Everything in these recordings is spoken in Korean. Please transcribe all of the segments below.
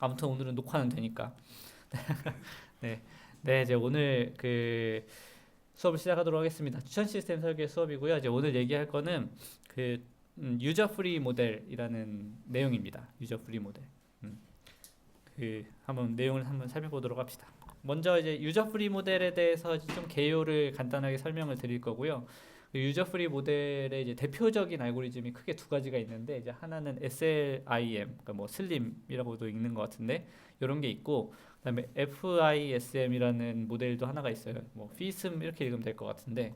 아무튼 오늘은 녹화는 되니까. 네, 네 이제 오늘 그 수업을 시작하도록 하겠습니다. 추천 시스템 설계 수업이고요. 이제 오늘 얘기할 거는 그 유저 프리 모델이라는 내용입니다. 유저 프리 모델. 음, 그 한번 내용을 한번 살펴보도록 합시다. 먼저 이제 유저 프리 모델에 대해서 좀 개요를 간단하게 설명을 드릴 거고요. 그 유저 프리 모델의 이제 대표적인 알고리즘이 크게 두 가지가 있는데 이제 하나는 SLIM, 그러니까 뭐 슬림이라고도 읽는 것 같은데 이런 게 있고, 그다음에 FISM이라는 모델도 하나가 있어요. 뭐 FISM 이렇게 읽으면 될 것 같은데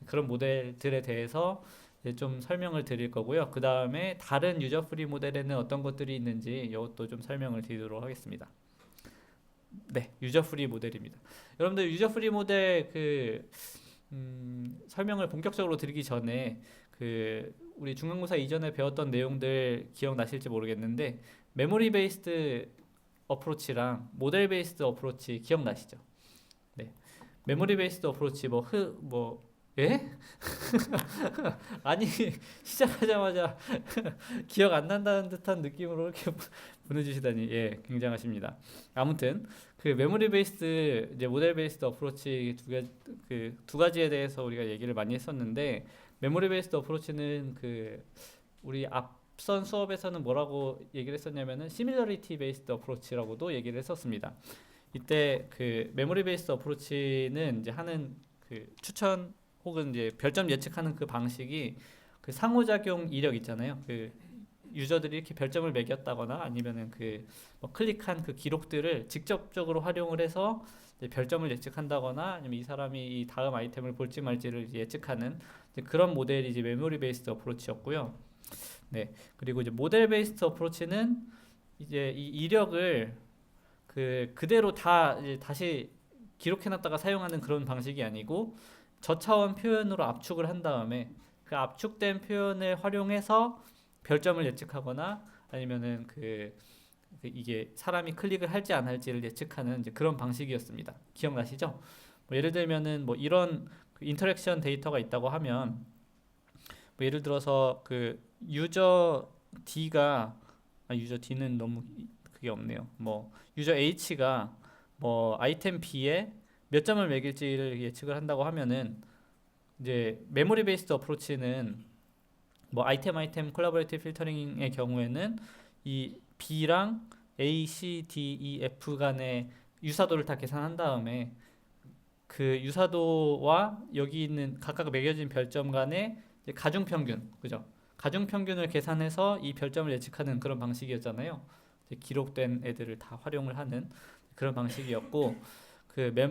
그런 모델들에 대해서 이제 좀 설명을 드릴 거고요. 그 다음에 다른 유저 프리 모델에는 어떤 것들이 있는지 이것도 좀 설명을 드리도록 하겠습니다. 네, 유저 프리 모델입니다. 여러분들 유저 프리 모델 설명을 본격적으로 드리기 전에 우리 중간고사 이전에 배웠던 내용들 기억나실지 모르겠는데 메모리 베이스드 어프로치랑 모델 베이스드 어프로치 기억나시죠? 네. 메모리 베이스드 어프로치 예? 아니 시작하자마자 기억 안 난다는 듯한 느낌으로 이렇게 보내주시다니 예 굉장하십니다. 아무튼 그 메모리 베이스드 이제 모델 베이스드 어프로치 두 가지에 대해서 우리가 얘기를 많이 했었는데 메모리 베이스드 어프로치는 우리 앞선 수업에서는 뭐라고 얘기를 했었냐면은 시밀러리티 베이스드 어프로치라고도 얘기를 했었습니다. 이때 그 메모리 베이스드 어프로치는 이제 하는 추천 혹은 이제 별점 예측하는 그 방식이 그 상호작용 이력 있잖아요. 유저들이 이렇게 별점을 매겼다거나 아니면은 뭐 클릭한 그 기록들을 직접적으로 활용을 해서 이제 별점을 예측한다거나 아니면 이 사람이 이 다음 아이템을 볼지 말지를 이제 예측하는 이제 그런 모델이 이제 메모리 베이스드 어프로치였고요. 네. 그리고 이제 모델 베이스드 어프로치는 이제 이 이력을 그대로 다 이제 다시 기록해놨다가 사용하는 그런 방식이 아니고 저차원 표현으로 압축을 한 다음에 그 압축된 표현을 활용해서 별점을 예측하거나 아니면은 이게 사람이 클릭을 할지 안 할지를 예측하는 이제 그런 방식이었습니다. 기억나시죠? 뭐 예를 들면은 뭐 이런 인터랙션 데이터가 있다고 하면 뭐 예를 들어서 유저 D가 유저 D는 너무 그게 없네요. 뭐 유저 H가 뭐 아이템 B에 몇 점을 매길지를 예측을 한다고 하면은 이제 메모리 베이스드 어프로치는 뭐 아이템 콜라보레이티브 필터링의 경우에는 이 B랑 A, C, D, E, F 간의 유사도를 다 계산한 다음에 그 유사도와 여기 있는 각각 매겨진 별점 간의 이제 가중평균, 그죠? 가중평균을 계산해서 이 별점을 예측하는 그런 방식이었잖아요. 이제 기록된 애들을 다 활용을 하는 그런 방식이었고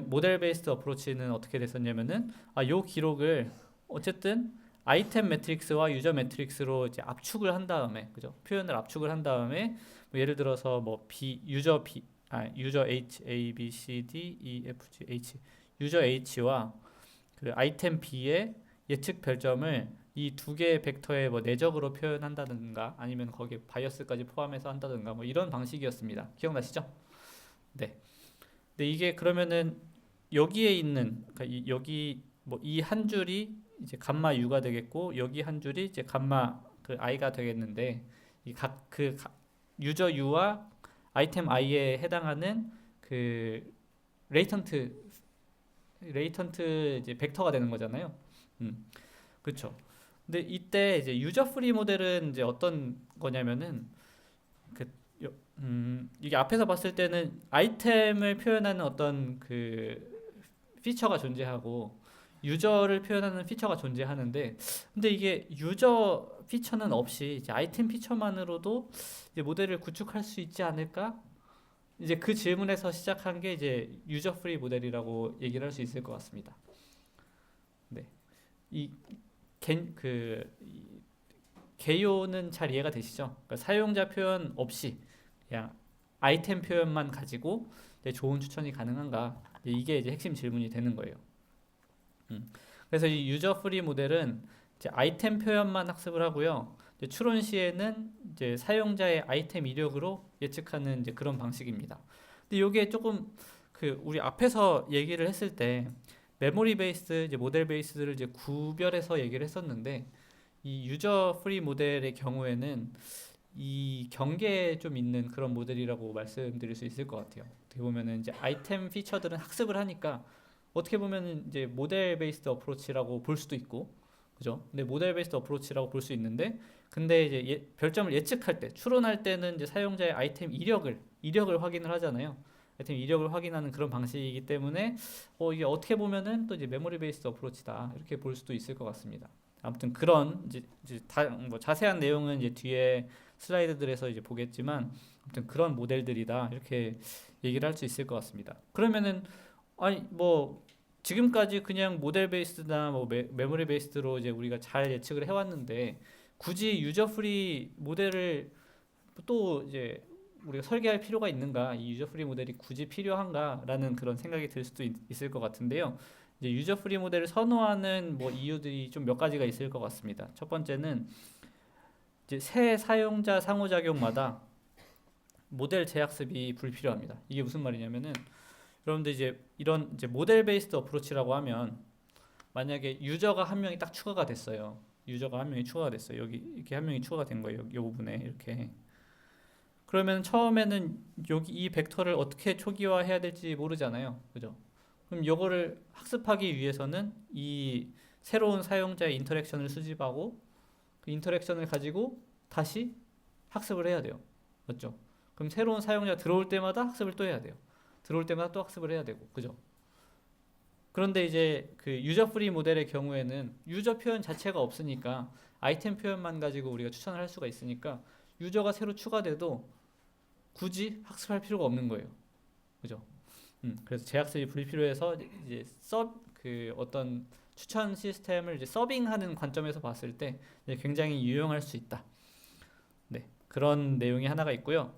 모델 베이스드 어프로치는 어떻게 됐었냐면은 요 기록을 어쨌든 아이템 매트릭스와 유저 매트릭스로 이제 압축을 한 다음에 그죠? 표현을 압축을 한 다음에 뭐 예를 들어서 뭐 유저 H A B C D E F G H 유저 H와 아이템 B의 예측 별점을 이 두 개의 벡터의 뭐 내적으로 표현한다든가 아니면 거기에 바이어스까지 포함해서 한다든가 뭐 이런 방식이었습니다. 기억나시죠? 네. 근데 이게 그러면은 여기에 있는 여기 뭐 이 한 줄이 이제 감마 U가 되겠고 여기 한 줄이 이제 감마 I가 되겠는데 이 유저 U와 아이템 I에 해당하는 그 레이턴트 이제 벡터가 되는 거잖아요. 그렇죠. 근데 이때 이제 유저 프리 모델은 이제 어떤 거냐면은 그 이게 앞에서 봤을 때는 아이템을 표현하는 어떤 피처가 존재하고 유저를 표현하는 피처가 존재하는데 근데 이게 유저 피처는 없이 이제 아이템 피처만으로도 이제 모델을 구축할 수 있지 않을까? 이제 그 질문에서 시작한 게 이제 유저 프리 모델이라고 얘기를 할 수 있을 것 같습니다. 네. 이 개요는 잘 이해가 되시죠? 그러니까 사용자 표현 없이 그냥 아이템 표현만 가지고 좋은 추천이 가능한가? 이게 이제 핵심 질문이 되는 거예요. 그래서 이 유저 프리 모델은 이제 아이템 표현만 학습을 하고요. 이제 추론 시에는 이제 사용자의 아이템 이력으로 예측하는 이제 그런 방식입니다. 근데 이게 조금 우리 앞에서 얘기를 했을 때 메모리 베이스 이제 모델 베이스를 이제 구별해서 얘기를 했었는데 이 유저 프리 모델의 경우에는 이 경계에 좀 있는 그런 모델이라고 말씀드릴 수 있을 것 같아요. 어떻게 보면은 이제 아이템 피처들은 학습을 하니까 어떻게 보면은 이제 모델 베이스드 어프로치라고 볼 수도 있고, 그죠? 근데 모델 베이스드 어프로치라고 볼 수 있는데, 근데 이제 별점을 예측할 때, 추론할 때는 이제 사용자의 아이템 이력을 확인을 하잖아요. 아이템 이력을 확인하는 그런 방식이기 때문에 이게 어떻게 보면은 또 이제 메모리 베이스드 어프로치다 이렇게 볼 수도 있을 것 같습니다. 아무튼 그런 이제 뭐 자세한 내용은 이제 뒤에 슬라이드들에서 이제 보겠지만, 아무튼 그런 모델들이다 이렇게 얘기를 할 수 있을 것 같습니다. 그러면은 아니 뭐 지금까지 그냥 모델 베이스나 뭐 메모리 베이스로 이제 우리가 잘 예측을 해왔는데, 굳이 유저 프리 모델을 또 이제 우리가 설계할 필요가 있는가, 이 유저 프리 모델이 굳이 필요한가라는 그런 생각이 들 수도 있을 것 같은데요. 이제 유저 프리 모델을 선호하는 뭐 이유들이 좀 몇 가지가 있을 것 같습니다. 첫 번째는 이제 새 사용자 상호작용마다 모델 재학습이 불필요합니다. 이게 무슨 말이냐면은, 여러분들 이제 이런 이제 모델 베이스드 어프로치라고 하면, 만약에 유저가 한 명이 딱 추가가 됐어요. 유저가 한 명이 추가가 됐어요. 여기 이렇게 한 명이 추가가 된 거예요. 이 부분에 이렇게. 그러면 처음에는 여기 이 벡터를 어떻게 초기화해야 될지 모르잖아요. 그죠? 그럼 요거를 학습하기 위해서는 이 새로운 사용자의 인터랙션을 수집하고 그 인터랙션을 가지고 다시 학습을 해야 돼요. 맞죠? 그럼 새로운 사용자 들어올 때마다 학습을 또 해야 돼요. 들어올 때마다 또 학습을 해야 되고, 그죠? 그런데 이제 그 유저 프리 모델의 경우에는 유저 표현 자체가 없으니까 아이템 표현만 가지고 우리가 추천을 할 수가 있으니까 유저가 새로 추가돼도 굳이 학습할 필요가 없는 거예요. 그죠? 그래서 재학습이 불필요해서 이제 그 어떤 추천 시스템을 이제 서빙하는 관점에서 봤을 때 이제 굉장히 유용할 수 있다. 네, 그런 내용이 하나가 있고요.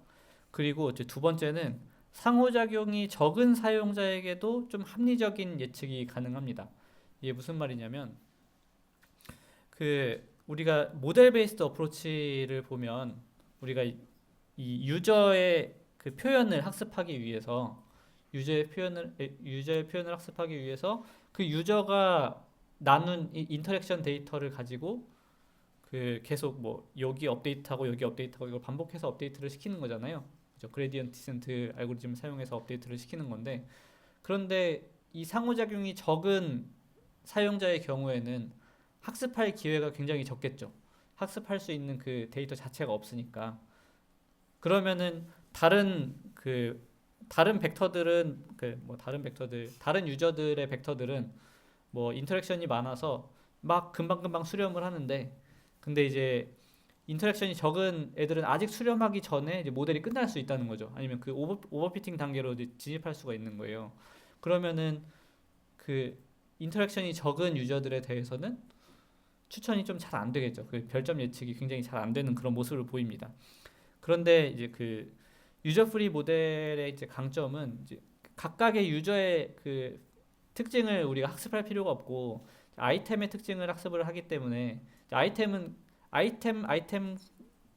그리고 이제 두 번째는 상호작용이 적은 사용자에게도 좀 합리적인 예측이 가능합니다. 이게 무슨 말이냐면, 그 우리가 모델 베이스드 어프로치를 보면 우리가 이 유저의 그 표현을 학습하기 위해서 유저의 표현을 학습하기 위해서 그 유저가 나눈 이 인터랙션 데이터를 가지고 그 계속 뭐 여기 업데이트하고 여기 업데이트하고 이걸 반복해서 업데이트를 시키는 거잖아요. 그죠? 그레디언트 디센트 알고리즘을 사용해서 업데이트를 시키는 건데, 그런데 이 상호작용이 적은 사용자의 경우에는 학습할 기회가 굉장히 적겠죠. 학습할 수 있는 그 데이터 자체가 없으니까. 그러면은 다른 벡터들은 다른 유저들의 벡터들은 뭐 인터랙션이 많아서 막 금방금방 수렴을 하는데, 근데 이제 인터랙션이 적은 애들은 아직 수렴하기 전에 이제 모델이 끝날 수 있다는 거죠. 아니면 그 오버피팅 단계로 이제 진입할 수가 있는 거예요. 그러면은 그 인터랙션이 적은 유저들에 대해서는 추천이 좀 잘 안 되겠죠. 그 별점 예측이 굉장히 잘 안 되는 그런 모습을 보입니다. 그런데 이제 그 유저 프리 모델의 이제 강점은 이제 각각의 유저의 그 특징을 우리가 학습할 필요가 없고 아이템의 특징을 학습을 하기 때문에, 아이템끼리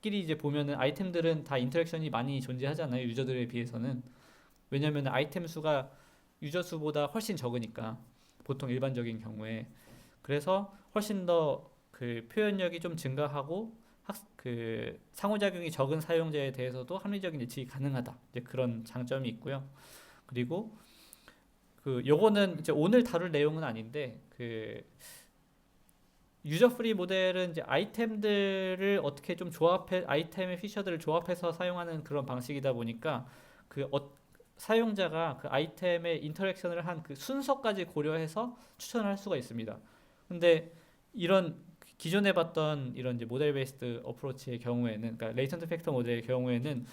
이제 보면은 아이템들은 다 인터랙션이 많이 존재하잖아요. 유저들에 비해서는. 왜냐면 아이템 수가 유저 수보다 훨씬 적으니까, 보통 일반적인 경우에. 그래서 훨씬 더 그 표현력이 좀 증가하고 그 상호작용이 적은 사용자에 대해서도 합리적인 예측이 가능하다. 이제 그런 장점이 있고요. 그리고 그 요거는 이제 오늘 다룰 내용은 아닌데, 그 유저 프리 모델은 이제 아이템들을 어떻게 좀 아이템의 피처들을 조합해서 사용하는 그런 방식이다 보니까 그 사용자가 그 아이템의 인터랙션을 한 그 순서까지 고려해서 추천을 할 수가 있습니다. 근데 이런 기존에 봤던 이런 이제 모델 베이스드 어프로치의 경우에는, 그러니까 레이턴트 팩터 모델의 경우에는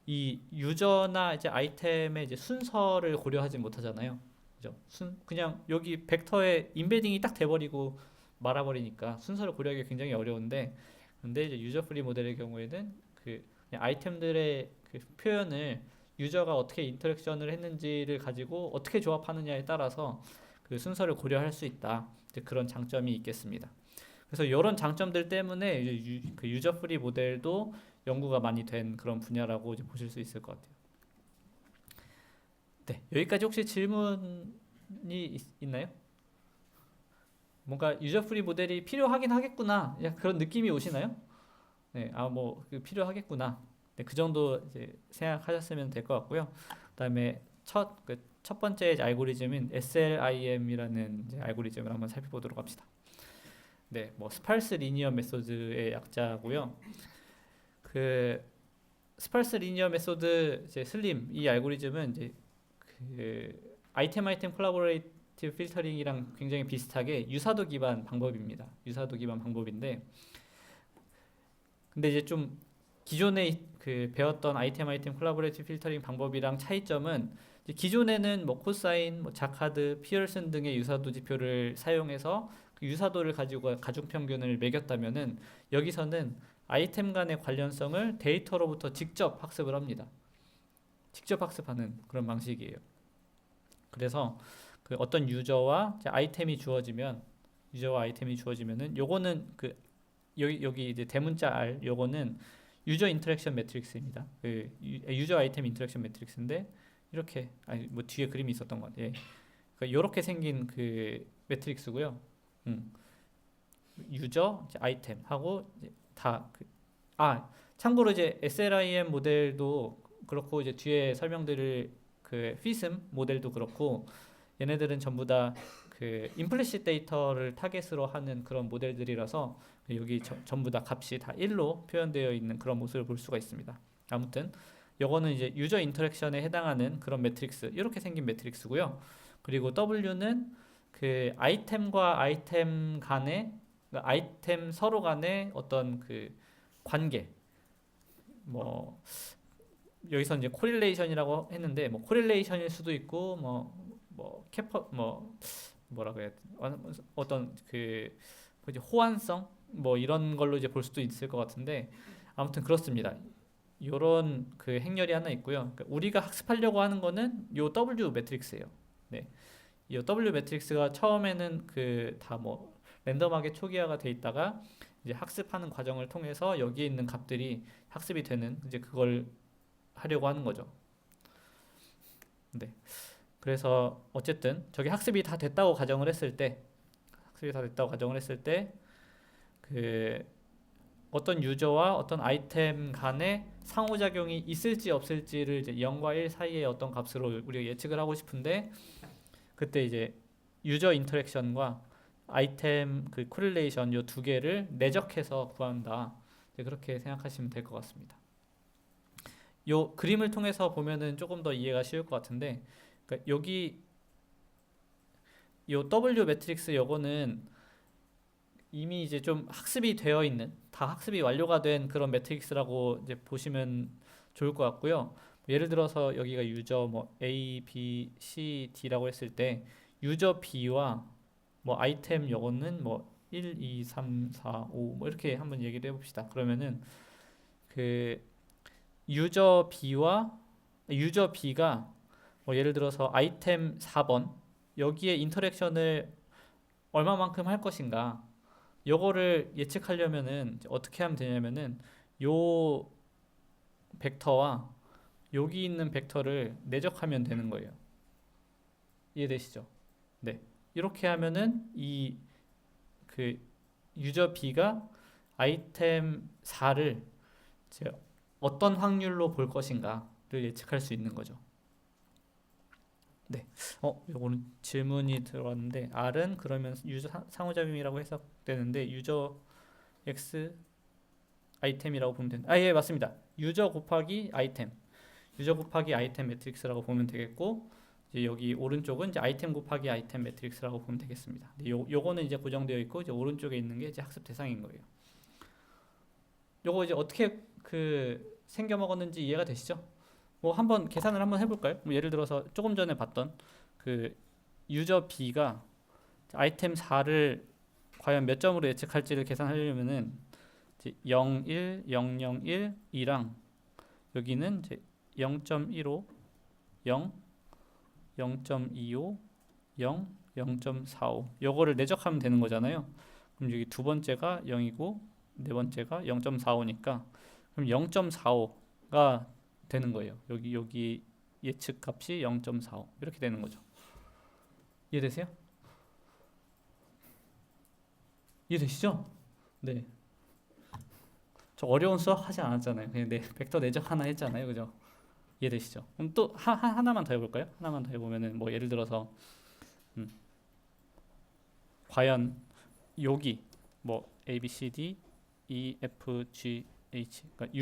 이 유저나 이제 아이템의 이제 순서를 고려하지 못하잖아요. 그죠? 그냥 여기 벡터에 인베딩이 딱 돼버리고 말아버리니까 순서를 고려하기 굉장히 어려운데, 근데 이제 유저 프리 모델의 경우에는 그 그냥 아이템들의 그 표현을 유저가 어떻게 인터랙션을 했는지를 가지고 어떻게 조합하느냐에 따라서 그 순서를 고려할 수 있다. 이제 그런 장점이 있겠습니다. 그래서 이런 장점들 때문에 그 유저 프리 모델도 연구가 많이 된 그런 분야라고 이제 보실 수 있을 것 같아요. 네, 여기까지 혹시 질문이 있나요? 뭔가 유저 프리 모델이 필요하긴 하겠구나, 그런 느낌이 오시나요? 네, 뭐 필요하겠구나. 네, 그 정도 이제 생각하셨으면 될 것 같고요. 그다음에 첫 번째 이제 알고리즘인 SLIM이라는 이제 알고리즘을 한번 살펴보도록 합시다. 네, 뭐 스팔스 리니어 메소드의 약자고요. 그 스팔스 리니어 메소드 이제 슬림 이 알고리즘은 이제 그 아이템 콜라보레이티브 필터링이랑 굉장히 비슷하게 유사도 기반 방법입니다. 유사도 기반 방법인데 근데 이제 좀 기존에 그 배웠던 아이템 콜라보레이티브 필터링 방법이랑 차이점은 이제 기존에는 뭐 코사인, 뭐 자카드, 피어슨 등의 유사도 지표를 사용해서 그 유사도를 가지고 가중 평균을 매겼다면은 여기서는 아이템 간의 관련성을 데이터로부터 직접 학습을 합니다. 직접 학습하는 그런 방식이에요. 그래서 그 어떤 유저와 아이템이 주어지면은 요거는 그 여기 이제 대문자 R 요거는 유저 인터랙션 매트릭스입니다. 그 유저 아이템 인터랙션 매트릭스인데 이렇게 뭐 뒤에 그림이 있었던 것 같아요. 그러니까 이렇게 생긴 그 매트릭스고요. 유저 이제 아이템 하고 이제 참고로 이제 SLIM 모델도 그렇고 이제 뒤에 설명드릴 그 FISM 모델도 그렇고 얘네들은 전부 다 그 임플리시트 데이터를 타겟으로 하는 그런 모델들이라서 여기 전부 다 값이 다 1로 표현되어 있는 그런 모습을 볼 수가 있습니다. 아무튼 요거는 이제 유저 인터랙션에 해당하는 그런 매트릭스 이렇게 생긴 매트릭스고요. 그리고 W는 그 아이템과 아이템 간의 그러니까 아이템 서로 간의 어떤 그 관계 뭐 여기서 이제 코릴레이션이라고 했는데 뭐 코릴레이션일 수도 있고 뭐 캐퍼 뭐라고 해야 되나 어떤 그 뭐지 호환성 뭐 이런 걸로 이제 볼 수도 있을 것 같은데 아무튼 그렇습니다. 요런 그 행렬이 하나 있고요. 그러니까 우리가 학습하려고 하는 거는 요 W 매트릭스예요. 네. 이 W 매트릭스가 처음에는 그 다 뭐 랜덤하게 초기화가 돼 있다가 이제 학습하는 과정을 통해서 여기에 있는 값들이 학습이 되는 이제 그걸 하려고 하는 거죠. 네. 그래서 어쨌든 저기 학습이 다 됐다고 가정을 했을 때 그 어떤 유저와 어떤 아이템 간의 상호작용이 있을지 없을지를 이제 0과 1 사이의 어떤 값으로 우리가 예측을 하고 싶은데 그때 이제 유저 인터랙션과 아이템 그 코릴레이션 요 두 개를 내적해서 구한다. 그렇게 생각하시면 될 것 같습니다. 요 그림을 통해서 보면은 조금 더 이해가 쉬울 것 같은데 그러니까 여기 요 W 매트릭스 요거는 이미 이제 좀 학습이 되어 있는 다 학습이 완료가 된 그런 매트릭스라고 이제 보시면 좋을 것 같고요. 예를 들어서 여기가 유저 뭐 A, B, C, D라고 했을 때 유저 B와 뭐 아이템 요거는 뭐 1, 2, 3, 4, 5 뭐 이렇게 한번 얘기를 해봅시다. 그러면은 그 유저 B가 뭐 예를 들어서 아이템 4번 여기에 인터랙션을 얼마만큼 할 것인가 요거를 예측하려면은 어떻게 하면 되냐면은 요 벡터와 여기 있는 벡터를 내적하면 되는 거예요. 이해되시죠? 네. 이렇게 하면은 이 그 유저 B가 아이템 4를 어떤 확률로 볼 것인가를 예측할 수 있는 거죠. 네. 요거는 질문이 들어왔는데 R은 그러면 유저 상호작용이라고 해석되는데 유저 X 아이템이라고 보면 된다. 예, 맞습니다. 유저 곱하기 아이템 매트릭스라고 보면 되겠고 이제 여기 오른쪽은 이제 아이템 곱하기 아이템 매트릭스라고 보면 되겠습니다. 요거는 이제 고정되어 있고 이제 오른쪽에 있는 게 이제 학습 대상인 거예요. 요거 이제 어떻게 그 생겨 먹었는지 이해가 되시죠? 뭐 한번 계산을 한번 해볼까요? 뭐 예를 들어서 조금 전에 봤던 그 유저 B가 아이템 4를 과연 몇 점으로 예측할지를 계산하려면은 이제 0, 1, 0, 0, 1, 2랑 여기는 이제 0.15, 0, 0.25, 0, 0.45 요거를 내적하면 되는 거잖아요. 그럼 여기 두 번째가 0이고 네 번째가 0.45니까 그럼 0.45가 되는 거예요. 여기 예측 값이 0.45 이렇게 되는 거죠. 이해되세요? 이해되시죠? 네. 저 어려운 수학 하지 않았잖아요. 그냥 벡터 내적 하나 했잖아요. 그죠? 이해되시죠? 그럼 또 하나만 더 해볼까요? 하나만 더 해보면은 뭐 예를 들어서 음, 과연 여기 뭐 A, B, C, D, E, F, G, H 그러니까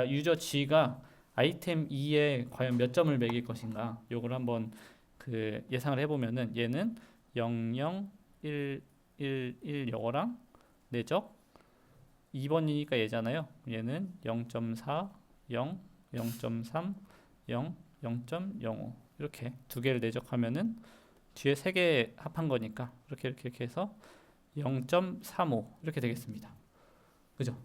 유저 G가 아이템 E에 과연 몇 점을 매길 것인가 요걸 한번 그 예상을 해보면은 얘는 0, 0, 1, 1, 1 요거랑 내적 2번이니까 얘잖아요. 얘는 0.4, 0, 0.3, 0, 0.05 이렇게 두 개를 내적하면은 뒤에 세 개 합한 거니까 이렇게 해서 0.35 이렇게 되겠습니다. 그죠?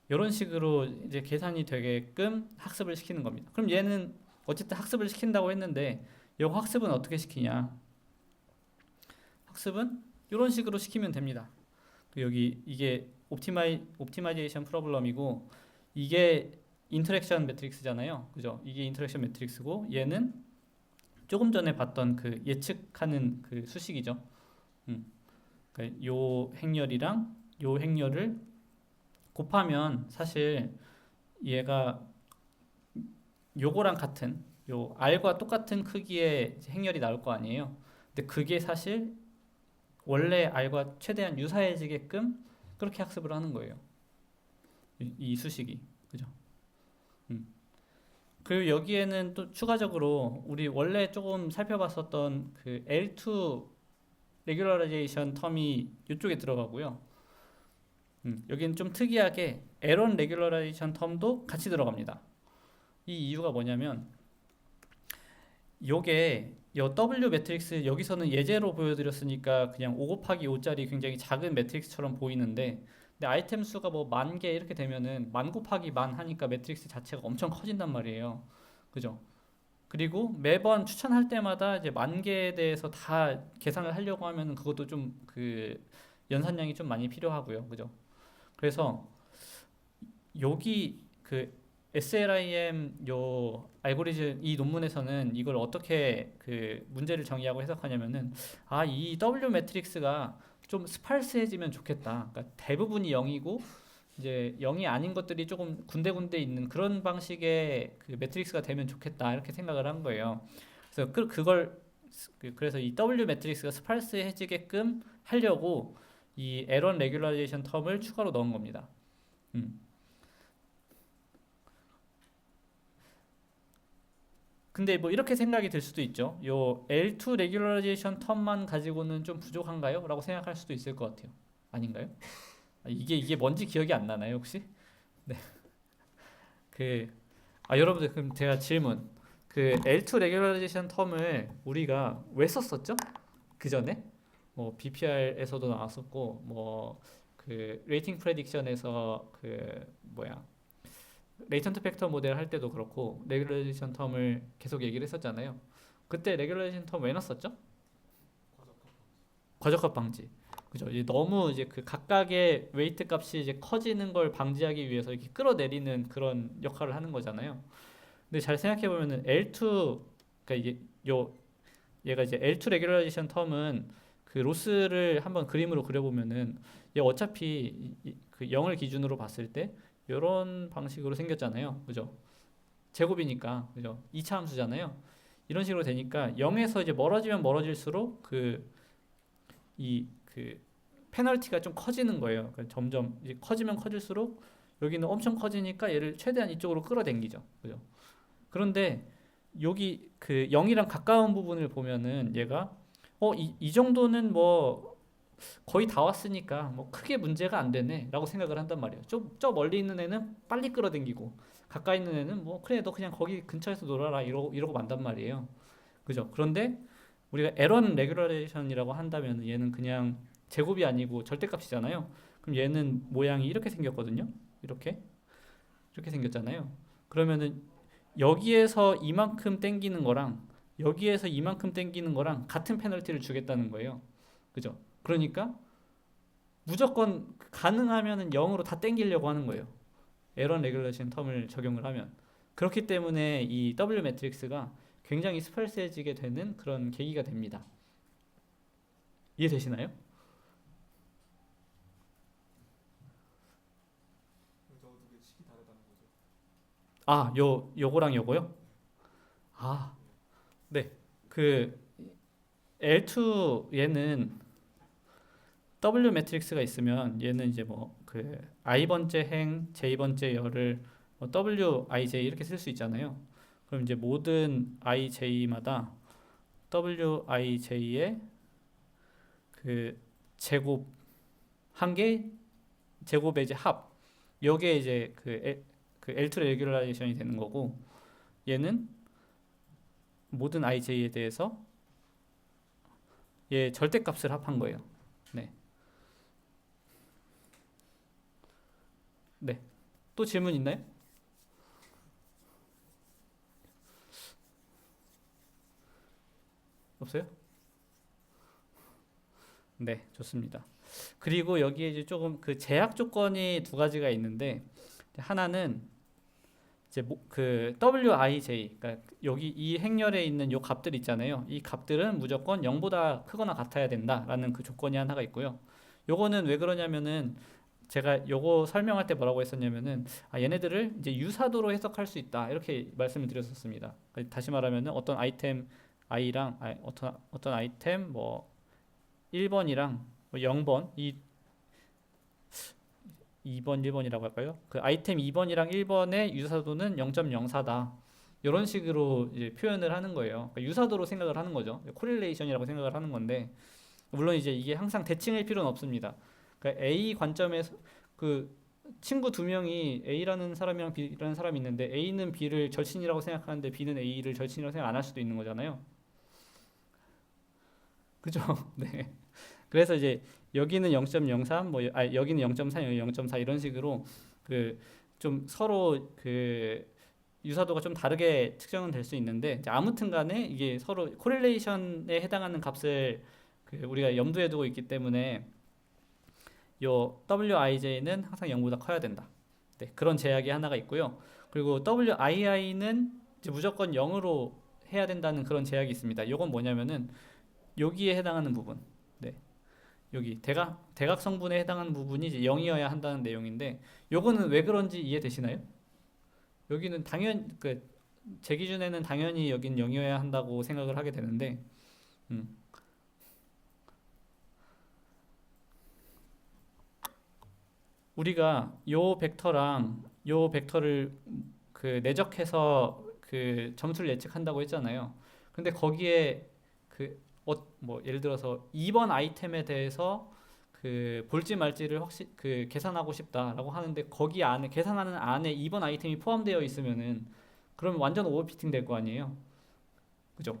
이런 식으로 이제 계산이 되게끔 학습을 시키는 겁니다. 그럼 얘는 어쨌든 학습을 시킨다고 했는데 이 학습은 어떻게 시키냐? 학습은 이런 식으로 시키면 됩니다. 여기 이게 옵티마이제이션 프로블럼이고 이게 인터랙션 매트릭스잖아요. 그죠? 이게 인터랙션 매트릭스고 얘는 조금 전에 봤던 그 예측하는 그 수식이죠. 그러니까 요 행렬이랑 요 행렬을 곱하면 사실 얘가 요거랑 같은 요 r과 똑같은 크기의 행렬이 나올 거 아니에요. 근데 그게 사실 원래 r과 최대한 유사해지게끔 그렇게 학습을 하는 거예요. 이 수식이. 그죠? 그리고 여기에는 또 추가적으로 우리 원래 조금 살펴봤었던 그 L2 레귤러라이제이션 텀이 이쪽에 들어가고요. 여기는 좀 특이하게 L1 레귤러라이제이션 텀도 같이 들어갑니다. 이 이유가 뭐냐면 요게 요 W 매트릭스 여기서는 예제로 보여드렸으니까 그냥 5 곱하기 5짜리 굉장히 작은 매트릭스처럼 보이는데 근데 아이템 수가 뭐 10,000개 이렇게 되면은 10,000 곱하기 10,000 하니까 매트릭스 자체가 엄청 커진단 말이에요. 그죠? 그리고 매번 추천할 때마다 이제 10,000개에 대해서 다 계산을 하려고 하면 그것도 좀 그 연산량이 좀 많이 필요하고요. 그죠? 그래서 여기 그 SLIM 요 알고리즘 이 논문에서는 이걸 어떻게 그 문제를 정의하고 해석하냐면은 이 W 매트릭스가 좀 스팔스해지면 좋겠다. 그러니까 대부분이 0이고 이제 0이 아닌 것들이 조금 군데군데 있는 그런 방식의 그 매트릭스가 되면 좋겠다 이렇게 생각을 한 거예요. 그래서 그래서 이 W 매트릭스가 스팔스해지게끔 하려고 이 L1 레귤라이제이션 텀을 추가로 넣은 겁니다. 음. 근데 뭐 이렇게 생각이 들 수도 있죠. 요 L2 레귤라이제이션 텀만 가지고는 좀 부족한가요? 라고 생각할 수도 있을 것 같아요. 아닌가요? 이게 뭔지 기억이 안 나나요, 혹시? 네. 그 여러분들 그럼 제가 질문. 그 L2 레귤라이제이션 텀을 우리가 왜 썼었죠? 그 전에 뭐 BPR에서도 나왔었고 뭐 그 레이팅 프레딕션에서 그 뭐야 레이턴트 팩터 모델 할 때도 그렇고 레귤레이션 텀을 계속 얘기를 했었잖아요. 그때 레귤레이션 텀 왜 넣었었죠? 과적합 방지. 그죠? 이제 너무 이제 그 각각의 웨이트 값이 이제 커지는 걸 방지하기 위해서 이렇게 끌어내리는 그런 역할을 하는 거잖아요. 근데 잘 생각해 보면은 L2 그러니까 이게 얘가 이제 L2 레귤레이션 텀은 그 로스를 한번 그림으로 그려보면은 얘 어차피 그 0을 기준으로 봤을 때 이런 방식으로 생겼잖아요. 그죠? 제곱이니까. 그죠? 2차 함수잖아요. 이런 식으로 되니까 0에서 이제 멀어지면 멀어질수록 그 페널티가 좀 커지는 거예요. 그러니까 점점 이제 커지면 커질수록 여기는 엄청 커지니까 얘를 최대한 이쪽으로 끌어당기죠. 그죠? 그런데 여기 그 0이랑 가까운 부분을 보면은 얘가 이 정도는 뭐 거의 다 왔으니까 뭐 크게 문제가 안 되네 라고 생각을 한단 말이에요. 저 멀리 있는 애는 빨리 끌어당기고 가까이 있는 애는 뭐 그래 너 그냥 거기 근처에서 놀아라 이러고 만단 말이에요. 그죠? 그런데 우리가 L1 레귤레이션이라고 한다면 얘는 그냥 제곱이 아니고 절대값이잖아요. 그럼 얘는 모양이 이렇게 생겼거든요. 이렇게 생겼잖아요. 그러면은 여기에서 이만큼 땡기는 거랑 여기에서 이만큼 땡기는 거랑 같은 페널티를 주겠다는 거예요. 그죠? 그러니까 무조건 가능하면은 0으로 다 땡기려고 하는 거예요. 에런 레귤레이션 텀을 적용을 하면. 그렇기 때문에 이 W 매트릭스가 굉장히 스팔스해지게 되는 그런 계기가 됩니다. 이해되시나요? 요거랑 요거요? 아, 네. 그 L2 얘는 W 매트릭스가 있으면 얘는 이제 뭐 그 i번째 행, j번째 열을 뭐 wij 이렇게 쓸 수 있잖아요. 그럼 이제 모든 ij마다wij의 그 제곱 한 개 제곱의 이제 합 요게 이제 그 L2 레귤라이제이션이 되는 거고 얘는 모든 ij에 대해서 얘 절대값을 합한 거예요. 네. 네. 또 질문 있나요? 없어요? 네, 좋습니다. 그리고 여기에 이제 조금 그 제약 조건이 두 가지가 있는데 하나는 이제 그 wij 그러니까 여기 이 행렬에 있는 요 값들 있잖아요. 이 값들은 무조건 0보다 크거나 같아야 된다라는 그 조건이 하나가 있고요. 요거는 왜 그러냐면은 제가 요거 설명할 때 뭐라고 했었냐면은 얘네들을 이제 유사도로 해석할 수 있다 이렇게 말씀을 드렸었습니다. 그러니까 다시 말하면은 어떤 아이템 i랑 어떤 아이템 뭐 1번이랑 0번 2번 1번이라고 할까요? 그 아이템 2번이랑 1번의 유사도는 0.04다. 이런 식으로 이제 표현을 하는 거예요. 그러니까 유사도로 생각을 하는 거죠. 코릴레이션이라고 생각을 하는 건데 물론 이제 이게 항상 대칭일 필요는 없습니다. 그러니까 A 관점에서 그 친구 두 명이 A라는 사람이랑 B라는 사람이 있는데 A는 B를 절친이라고 생각하는데 B는 A를 절친이라고 생각 안 할 수도 있는 거잖아요. 그죠? 네. 그래서 이제 여기는 0.03, 여기는 0.3, 여기 0.4 이런 식으로 그 좀 서로 그 유사도가 좀 다르게 측정은 될 수 있는데 이제 아무튼 간에 이게 서로 코릴레이션에 해당하는 값을 그 우리가 염두에 두고 있기 때문에 요 WIJ는 항상 0보다 커야 된다. 네, 그런 제약이 하나가 있고요. 그리고 WII는 이제 무조건 0으로 해야 된다는 그런 제약이 있습니다. 요건 뭐냐면은 여기에 해당하는 부분. 네. 여기 대각 성분에 해당하는 부분이 이제 0이어야 한다는 내용인데 요거는 왜 그런지 이해되시나요? 여기는 제 기준에는 당연히 여긴 0이어야 한다고 생각을 하게 되는데 음, 우리가 요 벡터랑 요 벡터를 그 내적해서 그 점수를 예측한다고 했잖아요. 근데 거기에 뭐 예를 들어서 2번 아이템에 대해서 그 볼지 말지를 그 계산하고 싶다라고 하는데 거기 안에 계산하는 안에 2번 아이템이 포함되어 있으면은 그러면 완전 오버피팅 될 거 아니에요. 그죠?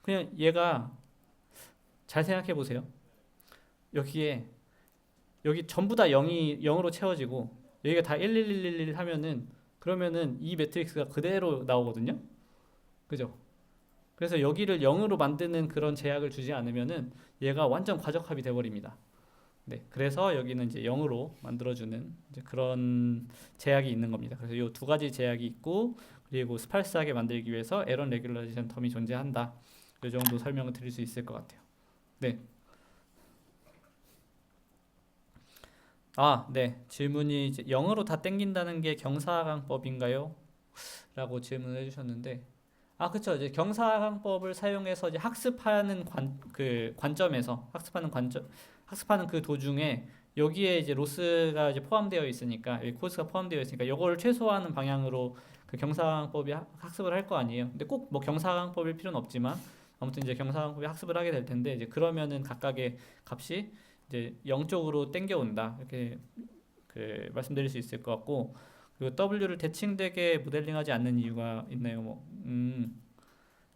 그냥 얘가 잘 생각해 보세요. 여기에 여기 전부 다 0으로 채워지고 여기가 다 11111 하면은 그러면은 이 매트릭스가 그대로 나오거든요. 그죠? 그래서 여기를 0으로 만드는 그런 제약을 주지 않으면은 얘가 완전 과적합이 돼 버립니다. 네, 그래서 여기는 이제 0으로 만들어주는 이제 그런 제약이 있는 겁니다. 그래서 이 두 가지 제약이 있고 그리고 스팔스하게 만들기 위해서 에런 레귤라이제이션 텀이 존재한다. 이 정도 설명을 드릴 수 있을 것 같아요. 네. 네. 질문이 이제 0으로 다 땡긴다는 게 경사강법인가요? 라고 질문을 해주셨는데 그쵸. 이제 경사강법을 사용해서 이제 학습하는 관점에서 학습하는 그 도중에 여기에 이제 로스가 이제 포함되어 있으니까 여기 코스가 포함되어 있으니까 이거를 최소화하는 방향으로 그 경사강법이 학습을 할 거 아니에요. 근데 꼭 뭐 경사강법일 필요는 없지만 아무튼 이제 경사강법이 학습을 하게 될 텐데 이제 그러면은 각각의 값이 이제 0쪽으로 땡겨온다 이렇게 그 말씀드릴 수 있을 것 같고 그리고 W를 대칭되게 모델링하지 않는 이유가 있나요?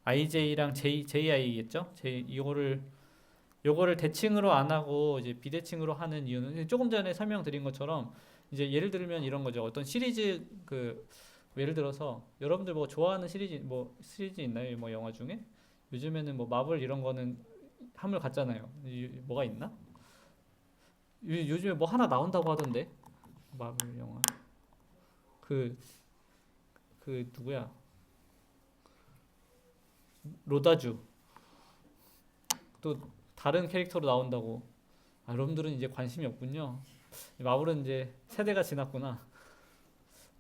IJ랑 JI겠죠? 요거를 대칭으로 안 하고 이제 비대칭으로 하는 이유는 조금 전에 설명드린 것처럼 이제 예를 들면 이런 거죠. 어떤 시리즈 예를 들어서 여러분들 뭐 좋아하는 시리즈 있나요? 뭐 영화 중에? 요즘에는 뭐 마블 이런 거는 한물 같잖아요. 뭐가 있나? 요즘에 뭐 하나 나온다고 하던데. 마블 영화. 그 누구야? 로다주. 또 다른 캐릭터로 나온다고. 여러분들은 이제 관심이 없군요. 마블은 이제 세대가 지났구나.